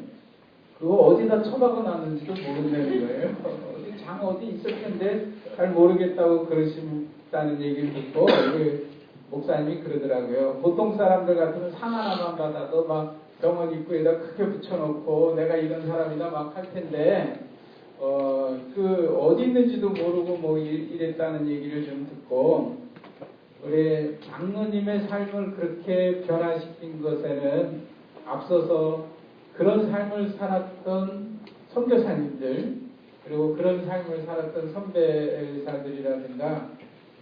그거 어디다 처박아 놨는지도 모른다는 거예요. 어디 장 어디 있을 텐데 잘 모르겠다고 그러신다는 얘기를 듣고 우리 목사님이 그러더라고요. 보통 사람들 같으면 상 하나만 받아도 막 병원 입구에다 크게 붙여놓고 내가 이런 사람이다 막 할 텐데 그 어디 있는지도 모르고 뭐 이랬다는 얘기를 좀 듣고 우리 장로님의 삶을 그렇게 변화시킨 것에는 앞서서 그런 삶을 살았던 선교사님들 그리고 그런 삶을 살았던 선배사들이라든가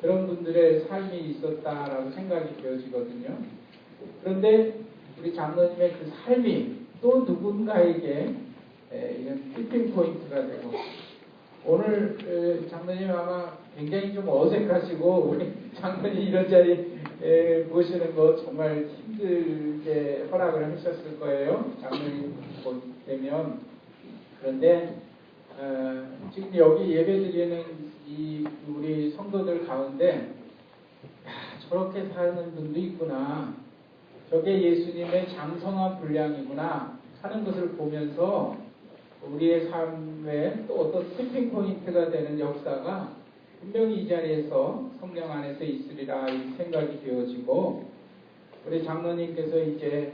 그런 분들의 삶이 있었다라고 생각이 되어지거든요. 그런데 우리 장로님의 그 삶이 또 누군가에게 이런 티핑 포인트가 되고 오늘 장로님 아마 굉장히 좀 어색하시고 우리 장로님 이런 자리 모시는 거 정말 힘들게 허락을 하셨을 거예요. 장로님 되면 그런데 지금 여기 예배드리는 이 우리 성도들 가운데 저렇게 사는 분도 있구나. 저게 예수님의 장성한 분량이구나 하는 것을 보면서 우리의 삶에 또 어떤 티핑 포인트가 되는 역사가 분명히 이 자리에서 성령 안에서 있으리라 이 생각이 되어지고 우리 장로님께서 이제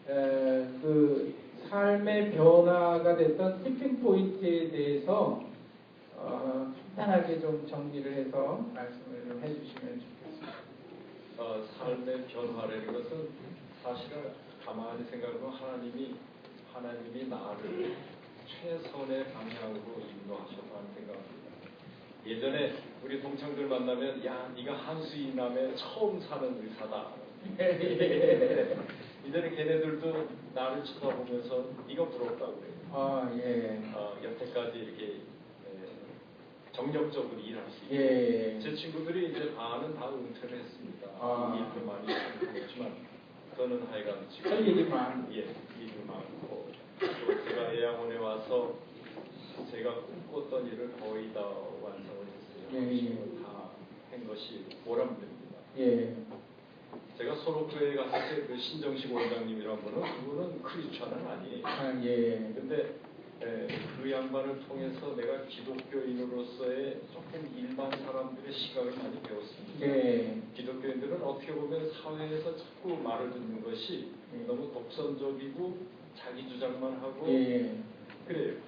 그 삶의 변화가 됐던 티핑 포인트에 대해서 간단하게 좀 정리를 해서 말씀을 좀 해주시면 좋겠습니다. 삶의 변화라는 것은 사실은 가만히 생각하면 하나님이 나를 최선의 방향으로 인도하셨다는 생각합니다. 예전에 우리 동창들 만나면 야 네가 한수이남에 처음 사는 의사다. 이제는 걔네들도 나를 쳐다보면서 네가 부럽다고 그래요. 여태까지 이렇게 정력적으로 일할 수 있고 제 친구들이 이제 반은 다 은퇴를 했습니다. 일도 많이 했지만 저는 하여간 지금 일이 많고 또 제가 예양원에 와서 제가 꿈꿨던 일을 거의 다 완성을 했어요. 다 한 것이 보람됩니다. 제가 소록교회 갔을 때 그 신정식 원장님이란 그분은 크리스천은 아니에요. 근데 그 양반을 통해서 내가 기독교인으로서의 조금 일반 사람들의 시각을 많이 배웠습니다. 기독교인들은 어떻게 보면 사회에서 자꾸 말을 듣는 것이 너무 독선적이고 자기 주장만 하고 그래요.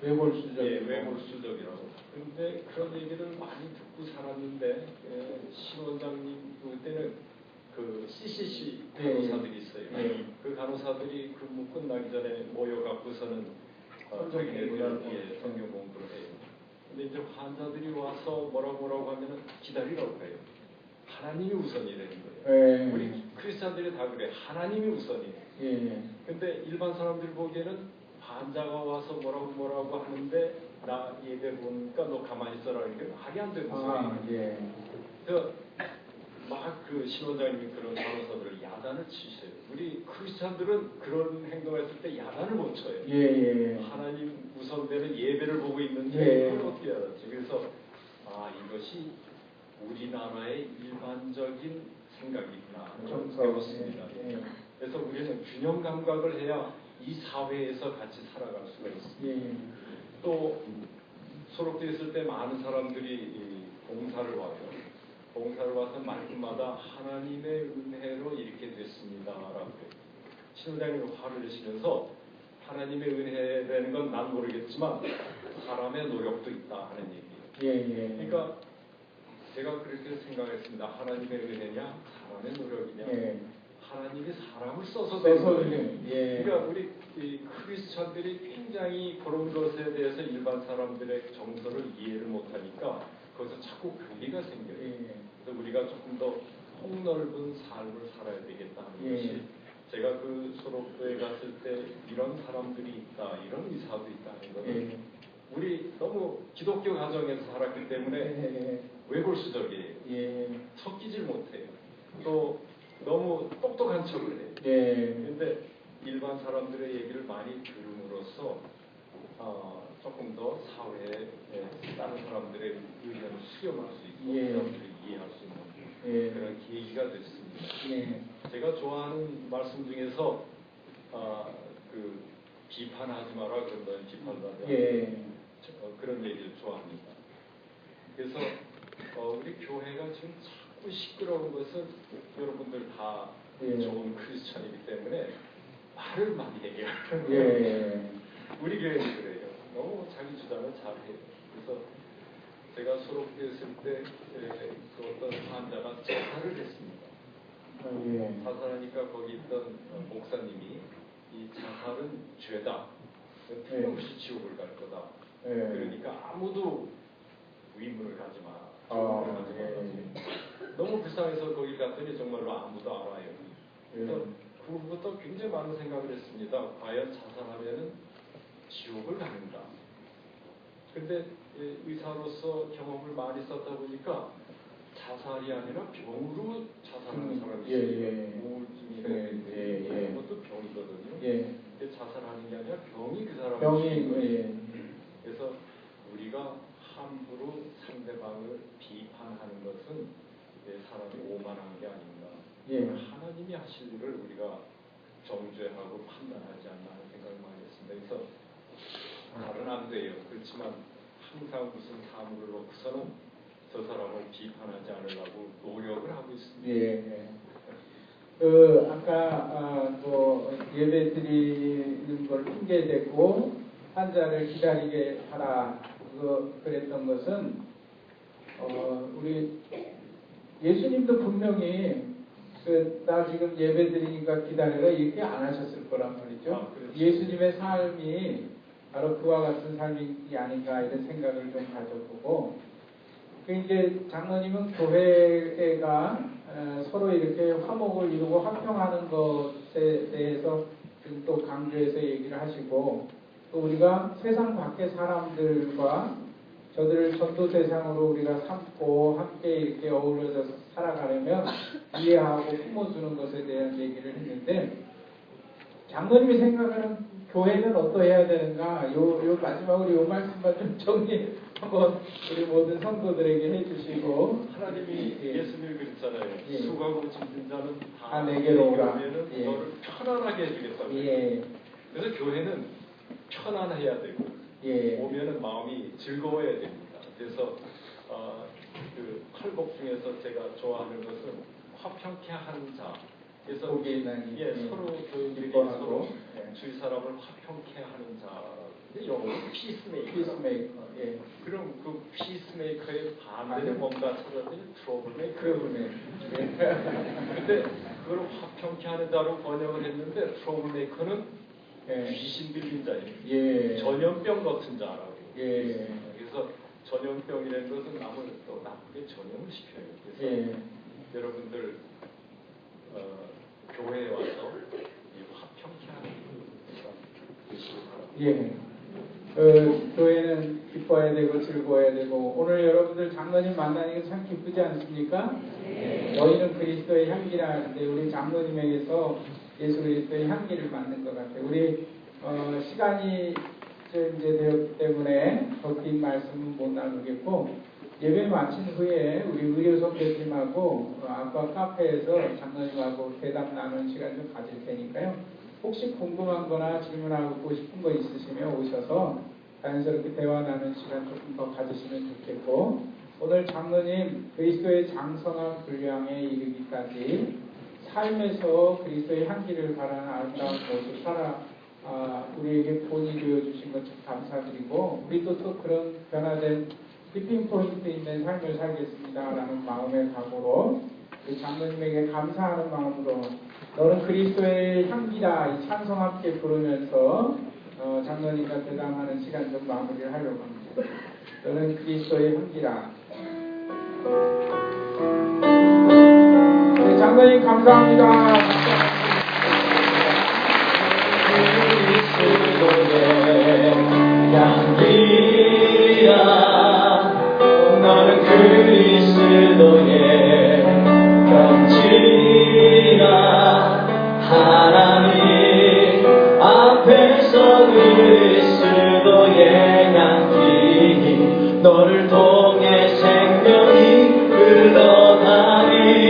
외골수적이라고. 그런데 그런 얘기를 많이 듣고 살았는데 신 원장님 그때는 그 CCC 간호사들이 있어요. 그 간호사들이 근무 끝나기 전에 모여갖고서는 성경 공부를 해요. 근데 이제 환자들이 와서 뭐라고 하면은 기다리라고 해요. 하나님이 우선이 되는 거예요. 우리 크리스찬들이 다 그래. 하나님이 우선이에요. 근데 일반 사람들 보기에는 환자가 와서 뭐라고 하는데 나 예배 보니까 너 가만히 있어라 이렇게 말이 안 되는 소리예요. 그래서 막 그 신원장님이 그런 간호사들을 야단을 치셔요. 우리 크리스찬들은 그런 행동했을 때 야단을 못 쳐요. 하나님 우선되는 예배를 보고 있는데 그걸 어떻게 알았지? 그래서 이것이 우리나라의 일반적인 생각이구나 배웠습니다. 그래서 우리는 균형 감각을 해야 이 사회에서 같이 살아갈 수가 있습니다. 또 소록돼 있을 때 많은 사람들이 봉사를 와요. 봉사를 와서 말끝마다 하나님의 은혜로 이렇게 됐습니다라고 신원장님이 화를 내시면서 하나님의 은혜라는 건 난 모르겠지만 사람의 노력도 있다 하는 얘기예요. 그러니까 제가 그렇게 생각했습니다. 하나님의 은혜냐 사람의 노력이냐 하나님이 사람을 써서 된 거예요. 그러니까 우리 크리스천들이 굉장히 그런 것에 대해서 일반 사람들의 정서를 이해를 못하니까 거기서 자꾸 괴리가 생겨요. 그래서 우리가 조금 더 폭넓은 삶을 살아야 되겠다는 것이 제가 그 소록교에 갔을 때 이런 사람들이 있다, 이런 의사도 있다는 것은 우리 너무 기독교 가정에서 살았기 때문에 외골수적이에요. 섞이질 못해요. 또 너무 똑똑한 척을 해요. 그런데 일반 사람들의 얘기를 많이 들음으로써 조금 더 사회에 다른 사람들의 의견을 수렴할 수 있고 사람들이 이해할 수 있는 예. 그런 계기가 됐습니다. 예. 제가 좋아하는 말씀 중에서 그 비판하지 마라 그런다는 비판하지 마라 예. 그런 얘기를 좋아합니다. 그래서 우리 교회가 지금 자꾸 시끄러운 것은 여러분들 다 예. 좋은 크리스천이기 때문에 말을 많이 해요. 예. 우리 교회는 그래요. 너무 자기 주장을 잘해요. 그래서 제가 수록됐을 때 그 어떤 환자가 자살을 했습니다. 예. 자살하니까 거기 있던 목사님이 이 자살은 죄다. 틀림없이 지옥을 갈 거다. 예. 그러니까 아무도 위문을 가지 마. 조문을 가지 마. 너무 불쌍해서 거기 갔더니 정말로 아무도 알아요. 그래서 그 후부터 굉장히 많은 생각을 했습니다. 과연 자살하면은 지옥을 가는가? 근데 의사로서 경험을 많이 썼다 보니까 자살이 아니라 병으로 자살하는 사람이 있어요. 우울증이나 그것도 병이거든요. 근데 자살하는 게 아니라 병이 그 사람을 그래서 우리가 함부로 상대방을 비판하는 것은 사람이 오만한 게 아닌가. 하나님이 하실 일을 우리가 정죄하고 판단하지 않나 하는 생각을 많이 했습니다. 그래서 말은 안 돼요. 그렇지만 항상 무슨 사물을 놓고서는 저 사람을 비판하지 않으려고 노력을 하고 있습니다. 아까 예배 드리는 걸 핑계 대고 환자를 기다리게 하라 그랬던 것은 우리 예수님도 분명히 나 지금 예배 드리니까 기다려라 이렇게 안 하셨을 거란 말이죠. 예수님의 삶이 바로 그와 같은 삶이 아닌가 이런 생각을 좀 가져보고 이제 장로님은 교회가 서로 이렇게 화목을 이루고 화평하는 것에 대해서 지금 또 강조해서 얘기를 하시고 또 우리가 세상 밖의 사람들과 저들을 전도 대상으로 우리가 삼고 함께 이렇게 어우러져서 살아가려면 이해하고 품어주는 것에 대한 얘기를 했는데 장로님이 생각하는 교회는 어떠해야 되는가 요 마지막으로 요 말씀만 좀 정리 한번 우리 모든 성도들에게 해주시고 하나님이 예수님이 그랬잖아요. 수고하고 짐진 자는 다 내게로 오라. 그러면은 너를 편안하게 해주겠다고. 그래서 교회는 편안해야 되고 오면은 마음이 즐거워야 됩니다. 그래서 그 팔복 중에서 제가 좋아하는 것은 화평케 하는 자. 그래서 서로 교인들이 서로 주위 사람을 화평케 하는 자. 영어로 피스메이커. 그럼 그 피스메이커의 반대는 뭔가 찾았더니 트러블메이커. 근데 그걸 화평케 하는 자로 번역을 했는데 트러블메이커는 귀신 들린 자예요. 전염병 같은 자라고. 그래서 전염병이라는 것은 남을 또 나쁘게 전염을 시켜요. 그래서 여러분들 교회에 와서 화평케 하는 되시기 바랍니다. 교회는 기뻐해야 되고 즐거워야 되고 오늘 여러분들 장로님 만나니까 참 기쁘지 않습니까? 너희는 그리스도의 향기라 하는데 우리 장로님에게서 예수 그리스도의 향기를 맡는 것 같아요. 우리 시간이 이제 되었기 때문에 더 긴 말씀은 못 나누겠고 예배 마친 후에 우리 의료 선배님하고 아까 카페에서 장로님하고 대담 나누는 시간 좀 가질 테니까요. 혹시 궁금한 거나 질문하고 싶은 거 있으시면 오셔서 자연스럽게 대화 나누는 시간 조금 더 가지시면 좋겠고 오늘 장로님 그리스도의 장성한 분량에 이르기까지 삶에서 그리스도의 향기를 바라는 아름다운 모습 우리에게 본이 되어주신 것 참 감사드리고 우리도 또 그런 변화된 티핑 포인트 있는 삶을 살겠습니다라는 마음의 각오로 우리 장로님에게 감사하는 마음으로 너는 그리스도의 향기다 이 찬송 함께 부르면서 장로님과 대담하는 시간 좀 마무리를 하려고 합니다. 너는 그리스도의 향기라. 네, 장로님 감사합니다. 그리스도의 향기라 너는 그리스도의 편지라 하나님 앞에서 그리스도의 향기 너를 통해 생명이 흘러가니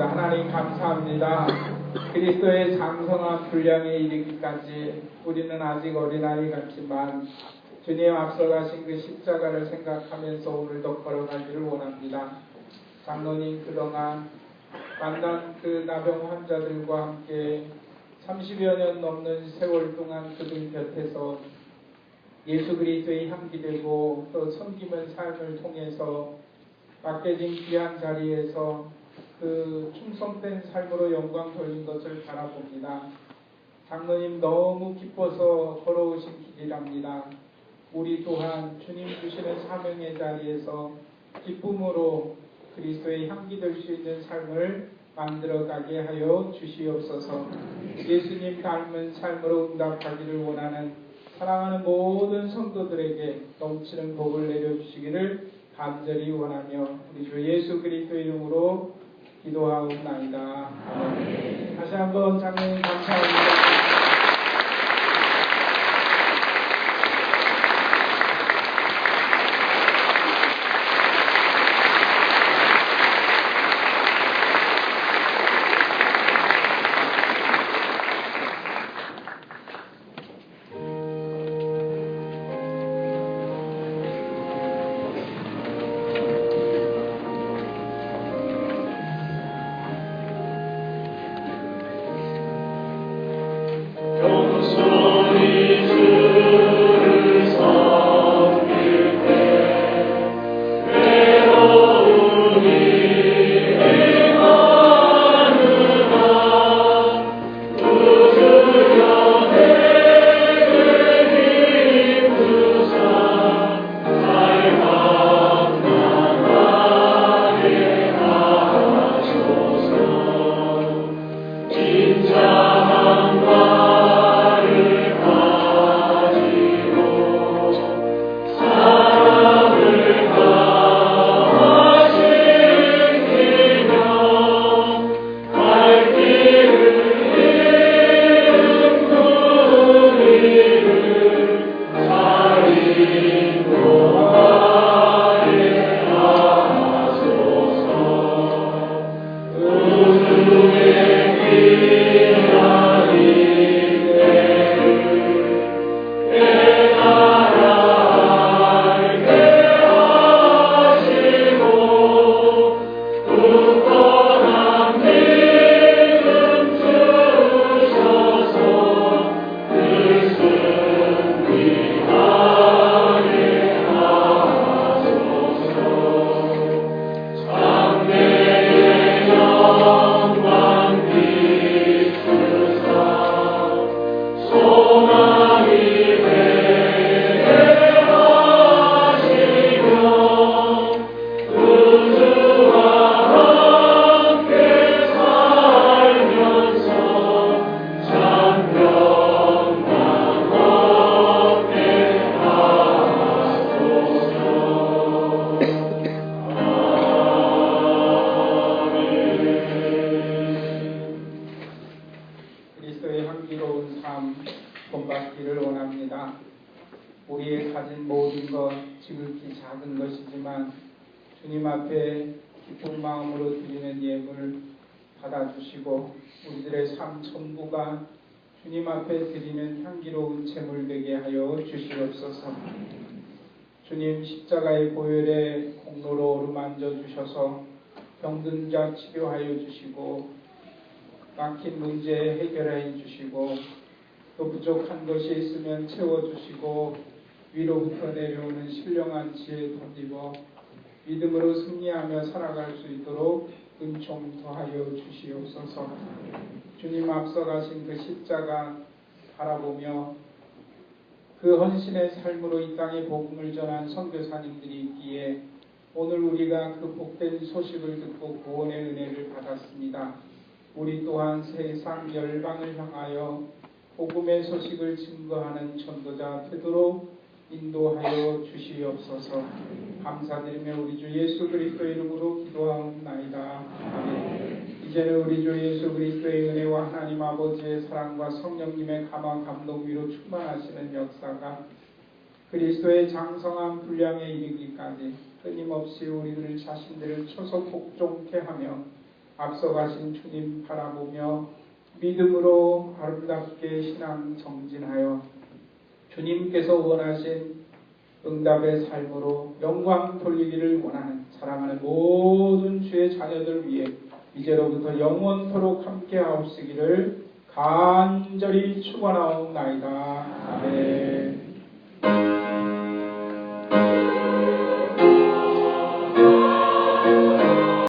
하나님 감사합니다. 그리스도의 장성한 분량에 이르기까지 우리는 아직 어린아이 같지만 주님 앞서가신 그 십자가를 생각하면서 오늘도 걸어가기를 원합니다. 장로님 그동안 만난 그 나병 환자들과 함께 30여 년 넘는 세월 동안 그들 곁에서 예수 그리스도의 향기되고 또 섬기는 삶을 통해서 맡겨진 귀한 자리에서 그 충성된 삶으로 영광 돌린 것을 바라봅니다. 장로님 너무 기뻐서 걸어오신 길이랍니다. 우리 또한 주님 주시는 사명의 자리에서 기쁨으로 그리스도의 향기 될 수 있는 삶을 만들어가게 하여 주시옵소서. 예수님 닮은 삶으로 응답하기를 원하는 사랑하는 모든 성도들에게 넘치는 복을 내려주시기를 간절히 원하며 우리 주 예수 그리스도의 이름으로 기도하옵나이다. 아멘. 다시 한번 장로님 감사합니다. 본받기를 원합니다. 우리의 가진 모든 것 지극히 작은 것이지만 주님 앞에 기쁜 마음으로 드리는 예물 받아주시고 우리들의 삶 전부가 주님 앞에 드리는 향기로운 제물 되게 하여 주시옵소서. 주님 십자가의 보혈의 공로로 어루만져 주셔서 병든 자 치료하여 주시고 막힌 문제 해결해 주시고 또 부족한 것이 있으면 채워주시고 위로부터 내려오는 신령한 지혜 덧입어 믿음으로 승리하며 살아갈 수 있도록 은총 더하여 주시옵소서. 주님 앞서가신 그 십자가 바라보며 그 헌신의 삶으로 이 땅에 복음을 전한 선교사님들이 있기에 오늘 우리가 그 복된 소식을 듣고 구원의 은혜를 받았습니다. 우리 또한 세상 열방을 향하여 복음의 소식을 증거하는 전도자 되도록 인도하여 주시옵소서. 감사드리며 우리 주 예수 그리스도의 이름으로 기도하옵나이다. 아멘. 이제는 우리 주 예수 그리스도의 은혜와 하나님 아버지의 사랑과 성령님의 감화 감동 위로 충만하시는 역사가 그리스도의 장성한 분량에 이르기까지 끊임없이 우리들 자신들을 초속 복종케 하며 앞서가신 주님 바라보며 믿음으로 아름답게 신앙 정진하여 주님께서 원하신 응답의 삶으로 영광 돌리기를 원하는 사랑하는 모든 주의 자녀들 위해 이제로부터 영원토록 함께 하옵시기를 간절히 축원하옵나이다. 아멘.